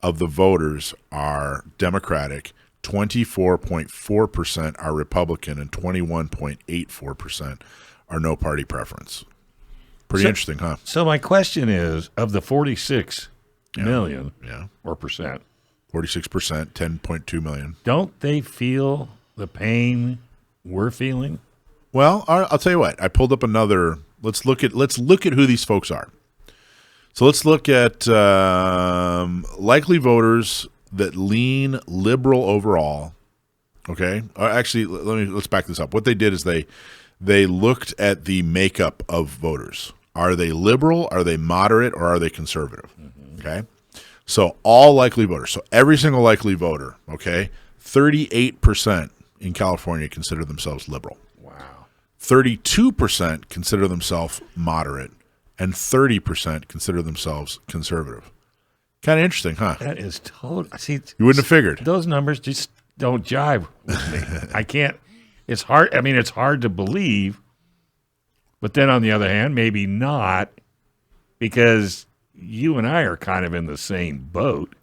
of the voters are Democratic, 24.4% are Republican, and 21.84% are no party preference. Pretty interesting, huh? So my question is, of the 46 million, or percent, 46%, 10.2 million. Don't they feel the pain we're feeling? Well, I'll tell you what. I pulled up another. Let's look at who these folks are. So let's look at likely voters that lean liberal overall. Okay, actually, let's back this up. What they did is they looked at the makeup of voters. Are they liberal, are they moderate, or are they conservative? Mm-hmm. Okay? So all likely voters. So every single likely voter, okay, 38% in California consider themselves liberal. Wow. 32% consider themselves moderate, and 30% consider themselves conservative. Kind of interesting, huh? That is total. See, you wouldn't have figured. Those numbers just don't jive with me. I can't. It's hard. I mean, it's hard to believe. But then on the other hand, maybe not, because you and I are kind of in the same boat.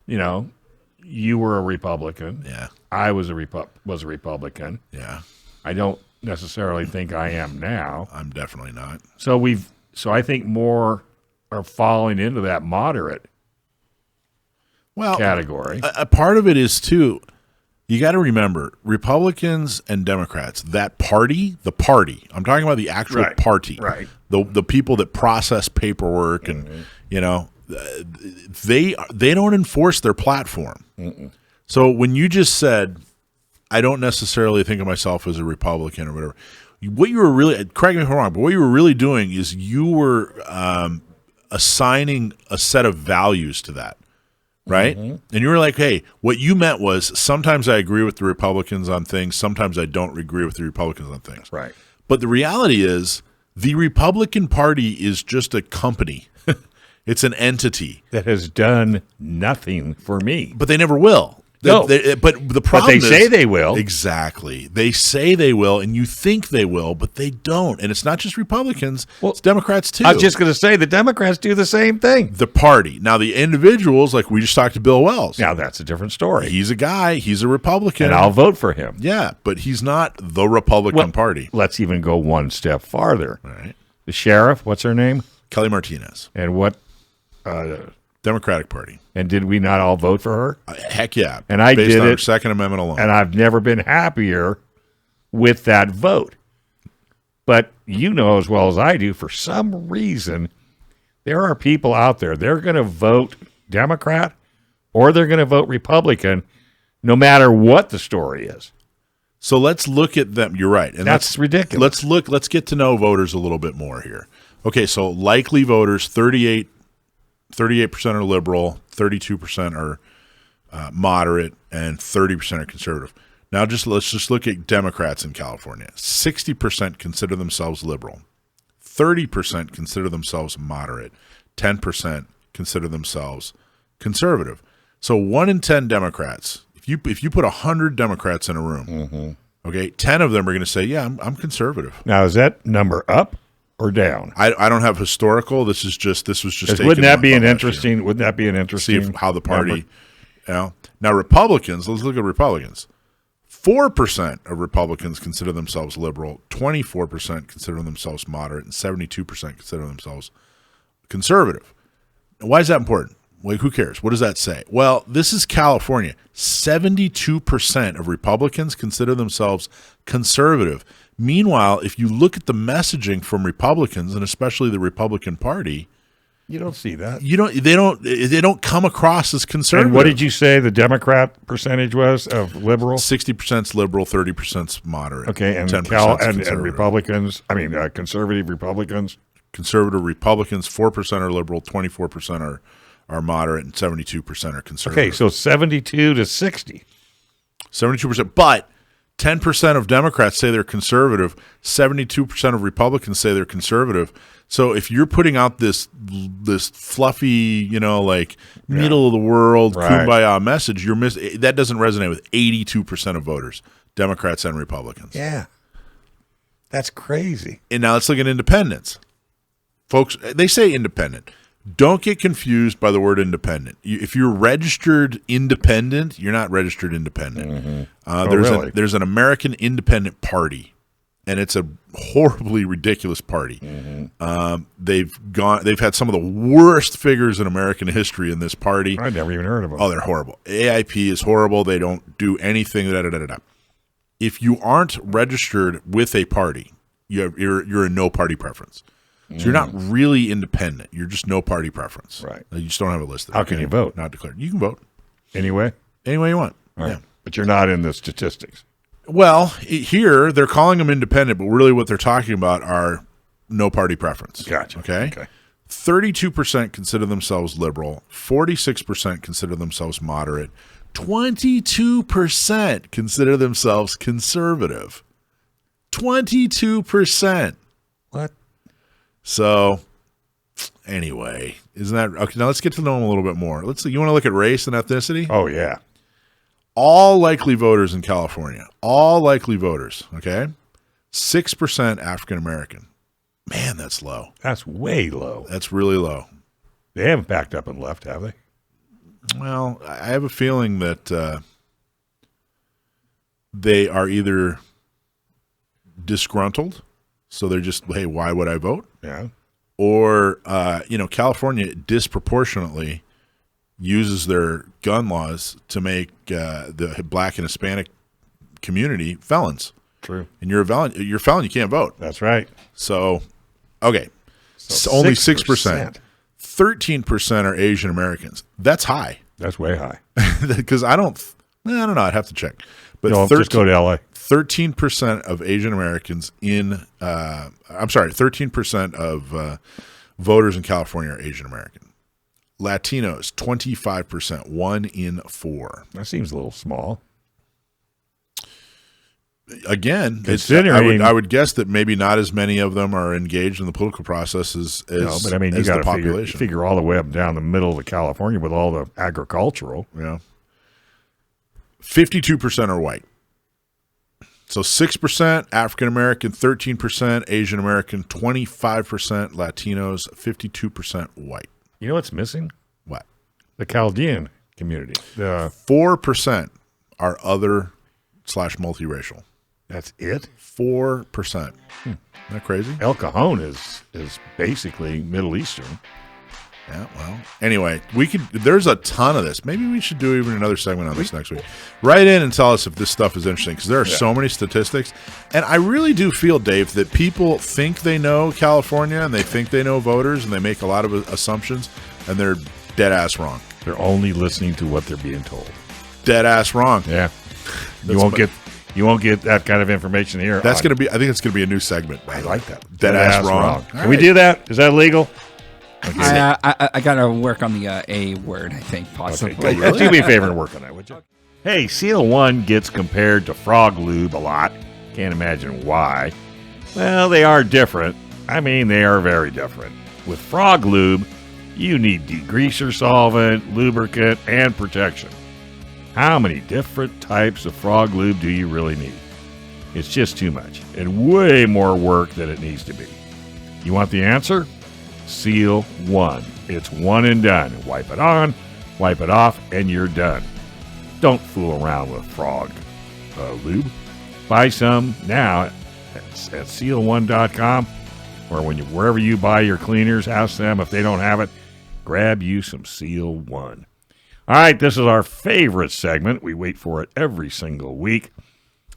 You were a Republican. Yeah. I was a Republican. Yeah. I don't necessarily think I am now. I'm definitely not. So I think more are falling into that moderate category. A part of it is too. You got to remember, Republicans and Democrats, the party, I'm talking about the actual party, right? The people that process paperwork and, they don't enforce their platform. Mm-mm. So when you just said, I don't necessarily think of myself as a Republican or whatever, what you were really, correct me if I'm wrong, but what you were really doing is you were assigning a set of values to that. right? And you were like, hey, what you meant was sometimes I agree with the Republicans on things, sometimes I don't agree with the Republicans on things. Right. But the reality is the Republican Party is just a company. It's an entity that has done nothing for me. But they never will. No. But the problem is, say they will. Exactly. They say they will, and you think they will, but they don't. And it's not just Republicans. Well, it's Democrats, too. I was just going to say, the Democrats do the same thing. The party. Now, the individuals, like we just talked to Bill Wells. Now, that's a different story. He's a guy. He's a Republican. And I'll vote for him. Yeah, but he's not the Republican Party. Let's even go one step farther. All right. The sheriff, what's her name? Kelly Martinez. And what? Democratic Party. And did we not all vote for her? Heck yeah. And I based did on it. Her Second Amendment alone. And I've never been happier with that vote. But you know as well as I do, for some reason, there are people out there, they're going to vote Democrat or they're going to vote Republican no matter what the story is. So let's look at them. You're right. And that's ridiculous. Let's get to know voters a little bit more here. Okay, so likely voters, 38% are liberal, 32% are moderate, and 30% are conservative. Now, let's just look at Democrats in California. 60% consider themselves liberal, 30% consider themselves moderate, 10% consider themselves conservative. So 1 in 10 Democrats, if you put 100 Democrats in a room, okay, 10 of them are going to say, "Yeah, I'm conservative." Now, is that number up or down? I don't have historical. This was just wouldn't that be an interesting? Wouldn't that be an interesting? See how the party, now Republicans. Let's look at Republicans. 4% of Republicans consider themselves liberal. 24% consider themselves moderate, and 72% consider themselves conservative. Now, why is that important? Like, who cares? What does that say? Well, this is California. 72% of Republicans consider themselves conservative. Meanwhile, if you look at the messaging from Republicans, and especially the Republican Party, you don't see that. They don't come across as conservative. And what did you say the Democrat percentage was of liberal? 60% liberal, 30% moderate. Okay, and 10% and Republicans, conservative Republicans. Conservative Republicans, 4% are liberal, 24% are moderate, and 72% are conservative. Okay, so 72 to 60. 72%, but 10% of Democrats say they're conservative. 72% of Republicans say they're conservative. So if you're putting out this fluffy, middle of the world kumbaya message, that doesn't resonate with 82% of voters, Democrats and Republicans. Yeah, that's crazy. And now let's look at independents, folks. They say independent. Don't get confused by the word independent. If you're registered independent, you're not registered independent. Really? There's an American Independent Party, and it's a horribly ridiculous party. They've had some of the worst figures in American history in this party. I never even heard of them. Oh, they're horrible. AIP is horrible. They don't do anything. If you aren't registered with a party, you're a no party preference. So you're not really independent. You're just no party preference. Right. You just don't have a list. How can you vote? Not declared. You can vote. Anyway? Any way you want. Right. Yeah. But you're not in the statistics. Well, here they're calling them independent, but really what they're talking about are no party preference. Gotcha. Okay. 32% consider themselves liberal. 46% consider themselves moderate. 22% consider themselves conservative. 22%. What? So, anyway, isn't that okay? Now let's get to know them a little bit more. Let's see. You want to look at race and ethnicity? Oh yeah. All likely voters in California. All likely voters. Okay, 6% African American. Man, that's low. That's way low. That's really low. They haven't backed up and left, have they? Well, I have a feeling that they are either disgruntled. So they're just, hey, why would I vote? Yeah. Or, California disproportionately uses their gun laws to make the Black and Hispanic community felons. True. And you're a felon, you can't vote. That's right. So, okay. So only 6%. 13% are Asian Americans. That's high. That's way high. Because I don't know. I'd have to check. But no, just go to L.A. 13% of Asian Americans 13% of voters in California are Asian American. Latinos, 25%, 1 in 4. That seems a little small. Again, I would guess that maybe not as many of them are engaged in the political process as but I mean, you got to figure all the way up and down the middle of California with all the agricultural. Yeah. 52% are white. So 6% African American, 13% Asian American, 25% Latinos, 52% white. You know what's missing? What? The Chaldean community. 4% are other / multiracial. That's it? 4%. Isn't that crazy? El Cajon is basically Middle Eastern. Yeah, well, anyway, there's a ton of this. Maybe we should do even another segment on this next week. Write in and tell us if this stuff is interesting, because there are so many statistics. And I really do feel, Dave, that people think they know California and they think they know voters and they make a lot of assumptions, and they're dead ass wrong. They're only listening to what they're being told. Dead ass wrong. Yeah. You won't get that kind of information here. That's going to be, I think it's going to be a new segment. I like that. Dead ass wrong. Can we do that? Is that legal? Okay. I got to work on the A word, I think, possibly. Okay. Really? Do me a favor and work on that, would you? Hey, Seal 1 gets compared to Frog Lube a lot. Can't imagine why. Well, they are different. I mean, they are very different. With Frog Lube, you need degreaser solvent, lubricant, and protection. How many different types of Frog Lube do you really need? It's just too much and way more work than it needs to be. You want the answer? Seal 1. It's one and done. Wipe it on, wipe it off, and you're done. Don't fool around with Frog Lube. Buy some now at seal1.com, or wherever you buy your cleaners, ask them if they don't have it. Grab you some Seal 1. All right, this is our favorite segment. We wait for it every single week,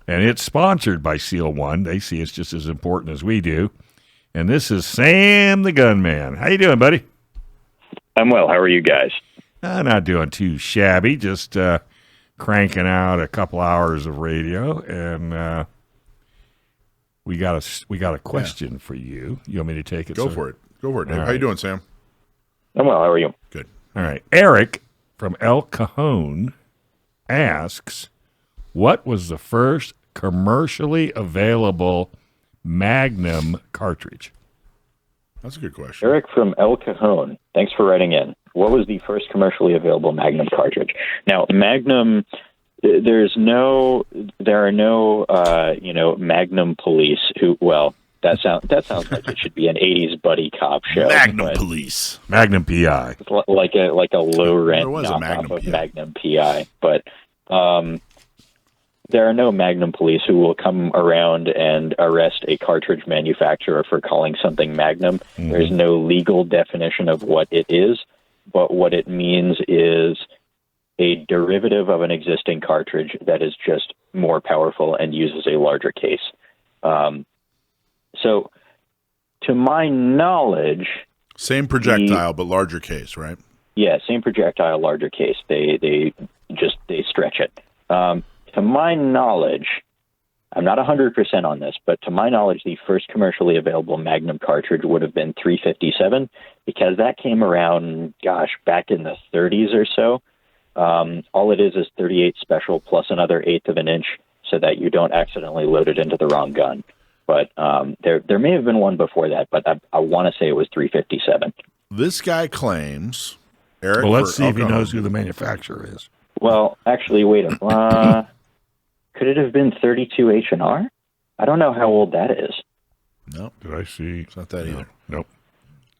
and it's sponsored by Seal 1. They see it's just as important as we do. And this is Sam the Gunman. How you doing, buddy? I'm well. How are you guys? Not doing too shabby. Just cranking out a couple hours of radio, and we got a question for you. You want me to take it? Go for it, Dave. All How you doing, Sam? I'm well. How are you? Good. All right. Eric from El Cajon asks, what was the first commercially available Magnum cartridge? That's a good question. Eric from El Cajon, thanks for writing in. What was the first commercially available Magnum cartridge? Now, Magnum, there are no Magnum police who, well, that sounds like it should be an 80s buddy cop show. Magnum police. Magnum PI. Like a low rent knockoff of Magnum PI. But there are no Magnum police who will come around and arrest a cartridge manufacturer for calling something Magnum. Mm-hmm. There's no legal definition of what it is, but what it means is a derivative of an existing cartridge that is just more powerful and uses a larger case. So, to my knowledge... Same projectile, but larger case, right? Yeah, same projectile, larger case. They stretch it. To my knowledge, I'm not 100% on this, but to my knowledge, the first commercially available Magnum cartridge would have been 357, because that came around, back in the 30s or so. All it is 38 special plus another eighth of an inch so that you don't accidentally load it into the wrong gun. But there may have been one before that, but I want to say it was 357. This guy claims, Eric. Well, let's see if he knows who the manufacturer is. Well, actually, wait a minute. Could it have been 32 H&R? I don't know how old that is. No. Did I see? It's not that either. Nope.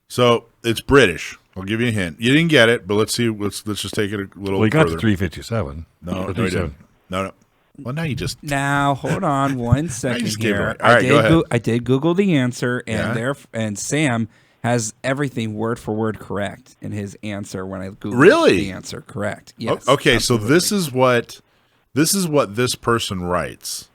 So it's British. I'll give you a hint. You didn't get it, but let's see. Let's just take it a little further. Well, he got the 357. No, he didn't. No. Well, now you just... Now, hold on one second here. All right, go ahead. I did Google the answer, and and Sam has everything word for word correct in his answer when I Googled the answer. Correct. Yes. Okay, absolutely. so this is what this person writes.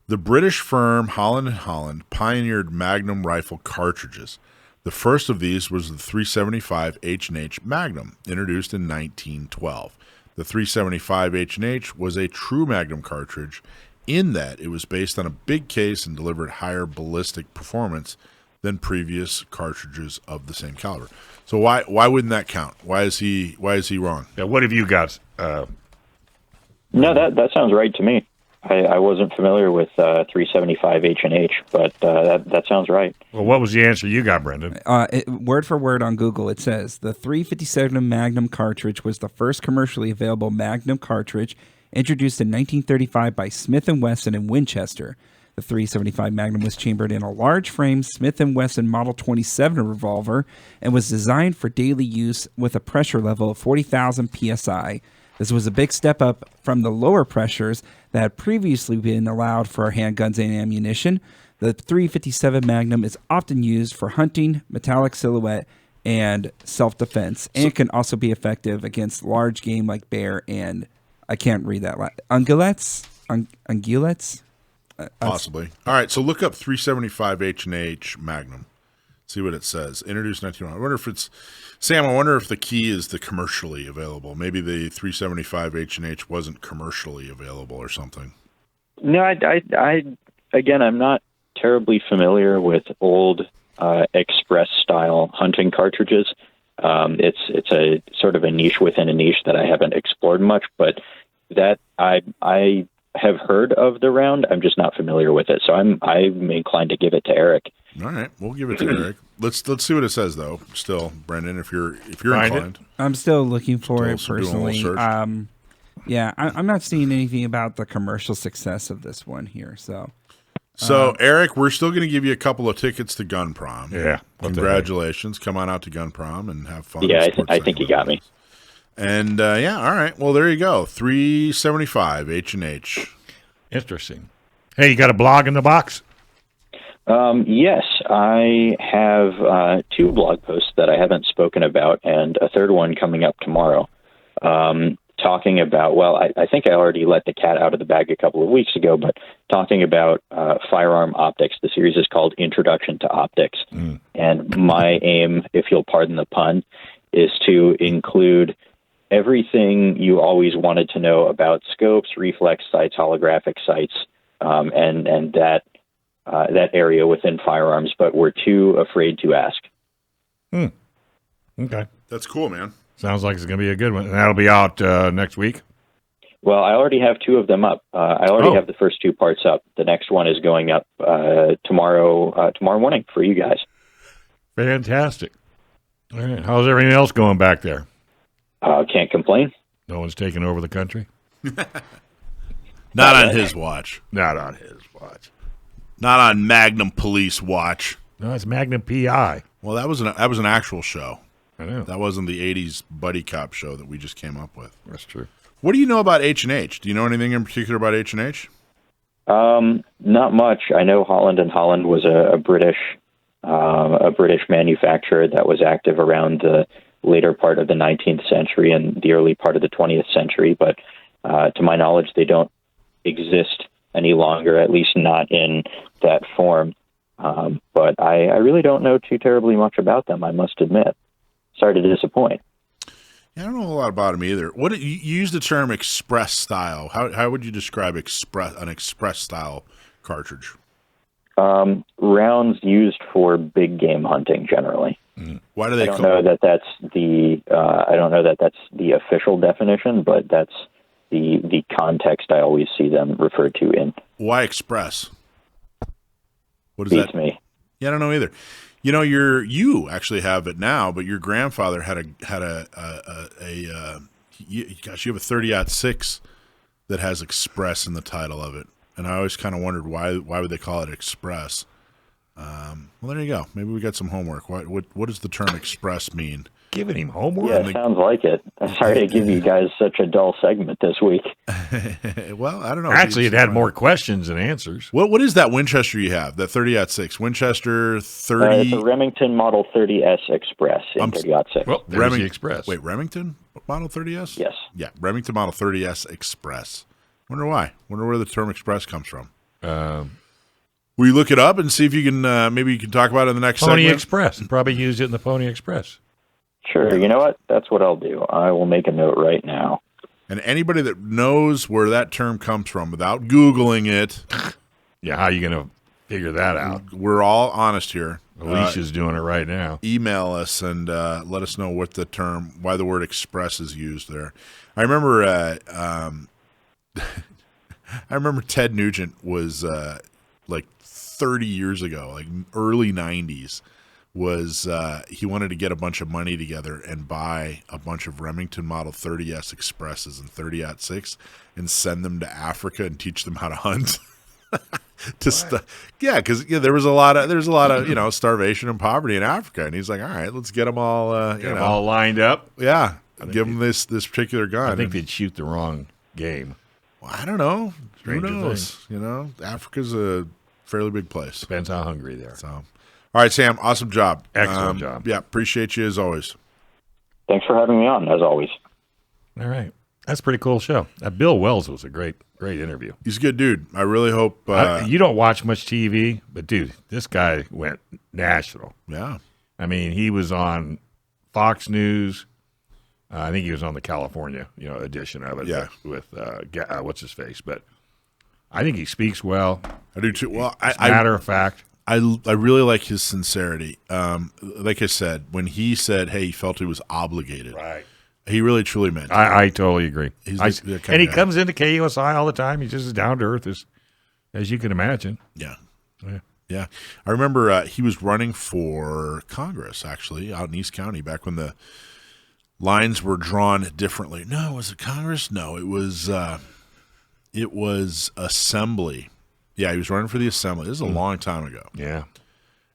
The British firm Holland & Holland pioneered Magnum rifle cartridges. The first of these was the 375 H&H Magnum, introduced in 1912. The 375 H&H was a true Magnum cartridge in that it was based on a big case and delivered higher ballistic performance than previous cartridges of the same caliber. So why wouldn't that count? Why is he wrong? Yeah, what have you got? No, that sounds right to me. I wasn't familiar with 375 H&H, but that sounds right. Well, what was the answer you got, Brendan? Word for word on Google, it says the 357 Magnum cartridge was the first commercially available Magnum cartridge introduced in 1935 by Smith & Wesson in Winchester. The 375 Magnum was chambered in a large-frame Smith & Wesson Model 27 revolver and was designed for daily use with a pressure level of 40,000 psi. This was a big step up from the lower pressures that had previously been allowed for handguns and ammunition. The 357 Magnum is often used for hunting, metallic silhouette, and self-defense, and can also be effective against large game like bear and, I can't read that, ungulates? Ungulates? Possibly. All right, so look up 375 H&H Magnum. See what it says. Introduced 1901. I wonder if it's Sam. I wonder if the key is the commercially available. Maybe the 375 H&H wasn't commercially available or something. No, I again, I'm not terribly familiar with old express style hunting cartridges. It's a sort of a niche within a niche that I haven't explored much, but that I have heard of the round. I'm just not familiar with it, so I'm inclined to give it to Eric. All right, we'll give it to Eric. Let's see what it says though. Still, Brendan, if you're inclined, I'm still looking for it personally. Yeah, I'm not seeing anything about the commercial success of this one here. So Eric, we're still going to give you a couple of tickets to Gun Prom. Yeah, congratulations! Come on out to Gun Prom and have fun. Yeah, I think you got me. And all right. Well, there you go. 375 H&H. Interesting. Hey, you got a blog in the box? Yes, I have 2 blog posts that I haven't spoken about, and a third one coming up tomorrow. Talking about, well, I think I already let the cat out of the bag a couple of weeks ago, but talking about firearm optics. The series is called Introduction to Optics. And my aim, if you'll pardon the pun, is to include everything you always wanted to know about scopes, reflex sights, holographic sights, and that area within firearms, but we're too afraid to ask. Okay. That's cool, man. Sounds like it's going to be a good one. And that'll be out next week? Well, I already have 2 of them up. I already have the first 2 parts up. The next one is going up tomorrow morning for you guys. Fantastic. All right. How's everything else going back there? Can't complain. No one's taking over the country? Not on his watch. Not on his watch. Not on Magnum Police watch. No, it's Magnum PI. Well, that was an actual show. I know. That wasn't the 80s buddy cop show that we just came up with. That's true. What do you know about H&H? Do you know anything in particular about H&H? Not much. I know Holland & Holland was a British manufacturer that was active around the later part of the 19th century and the early part of the 20th century, but to my knowledge, they don't exist any longer, at least not in that form. But I really don't know too terribly much about them, I must admit. Sorry to disappoint. Yeah, I don't know a lot about them either. What you use the term express style? How would you describe an express style cartridge? Rounds used for big game hunting generally. Why do they? I don't know that that's the official definition, but that's the context I always see them referred to in. Why express? What is Beats that? Me. Yeah, I don't know either. You know, you actually have it now, but your grandfather had a you have a 30-06 that has Express in the title of it, and I always kind of wondered why would they call it Express. Well, there you go. Maybe we got some homework. What does the term Express mean? Giving him homework? Yeah, it sounds like it. I'm sorry to give you guys such a dull segment this week. Well, I don't know. Actually, it had more questions than answers. What is that Winchester you have? That 30-06 Winchester 30? It's a Remington Model 30S Express in 30-06. Well, there's the Express. Wait, Remington Model 30S? Yes. Yeah, Remington Model 30S Express. Wonder why. Wonder where the term Express comes from. Will you look it up and see if you can maybe you can talk about it in the next Pony segment? Express. Probably used it in the Pony Express. Sure. You know what? That's what I'll do. I will make a note right now. And anybody that knows where that term comes from without Googling it. Yeah, how are you going to figure that out. We're all honest here. Alicia's doing it right now. Email us and let us know why the word express is used there. I remember I remember Ted Nugent was like 30 years ago, like early 90s, he wanted to get a bunch of money together and buy a bunch of Remington Model 30S Expresses and 30-06 and send them to Africa and teach them how to hunt. Because there was a lot of starvation and poverty in Africa, and he's like, all right, let's get them all all lined up. Yeah, give them this particular gun. I think they'd shoot the wrong game. Well, I don't know. Stranger Who knows? things. Africa's a fairly big place. Depends how hungry they are. So, all right, Sam, awesome job. Excellent job. Yeah, appreciate you as always. Thanks for having me on, as always. All right. That's a pretty cool show. Bill Wells was a great interview. He's a good dude. I really hope... you don't watch much TV, but, dude, this guy went national. Yeah. I mean, he was on Fox News. I think he was on the California, edition of it. Yeah. With what's his face, but I think he speaks well. I do too. Well, matter of fact, I really like his sincerity. Like I said, when he said, "Hey," he felt he was obligated. Right. He really truly meant it. I totally agree. And he comes into KUSI all the time. He's just as down to earth as you can imagine. Yeah. I remember he was running for Congress actually out in East County back when the lines were drawn differently. No, was it Congress? No, it was Assembly. Yeah, he was running for the Assembly. This is a long time ago. Yeah.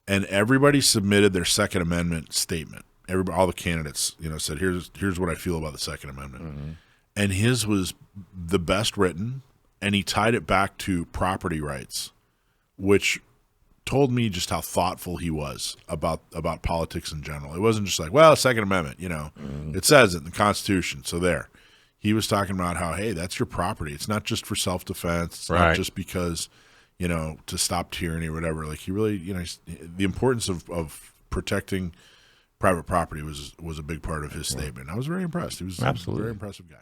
And everybody submitted their Second Amendment statement. All the candidates, said, here's what I feel about the Second Amendment. Mm-hmm. And his was the best written, and he tied it back to property rights, which told me just how thoughtful he was about politics in general. It wasn't just like, well, Second Amendment, it says it in the Constitution, so there. He was talking about how, hey, that's your property. It's not just for self-defense. It's not just because, to stop tyranny or whatever. Like he really, the importance of protecting private property was a big part of his statement. I was very impressed. He was absolutely a very impressive guy.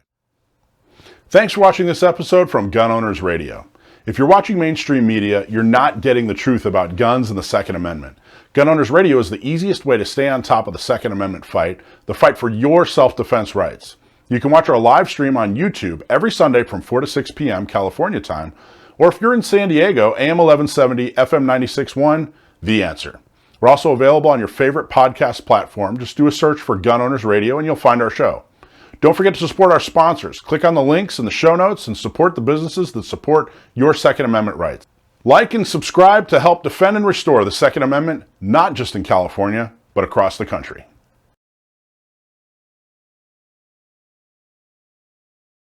Thanks for watching this episode from Gun Owners Radio. If you're watching mainstream media, you're not getting the truth about guns and the Second Amendment. Gun Owners Radio is the easiest way to stay on top of the Second Amendment fight, the fight for your self-defense rights. You can watch our live stream on YouTube every Sunday from 4 to 6 p.m. California time, or if you're in San Diego, AM 1170, FM 96.1, The Answer. We're also available on your favorite podcast platform. Just do a search for Gun Owners Radio and you'll find our show. Don't forget to support our sponsors. Click on the links in the show notes and support the businesses that support your Second Amendment rights. Like and subscribe to help defend and restore the Second Amendment, not just in California, but across the country.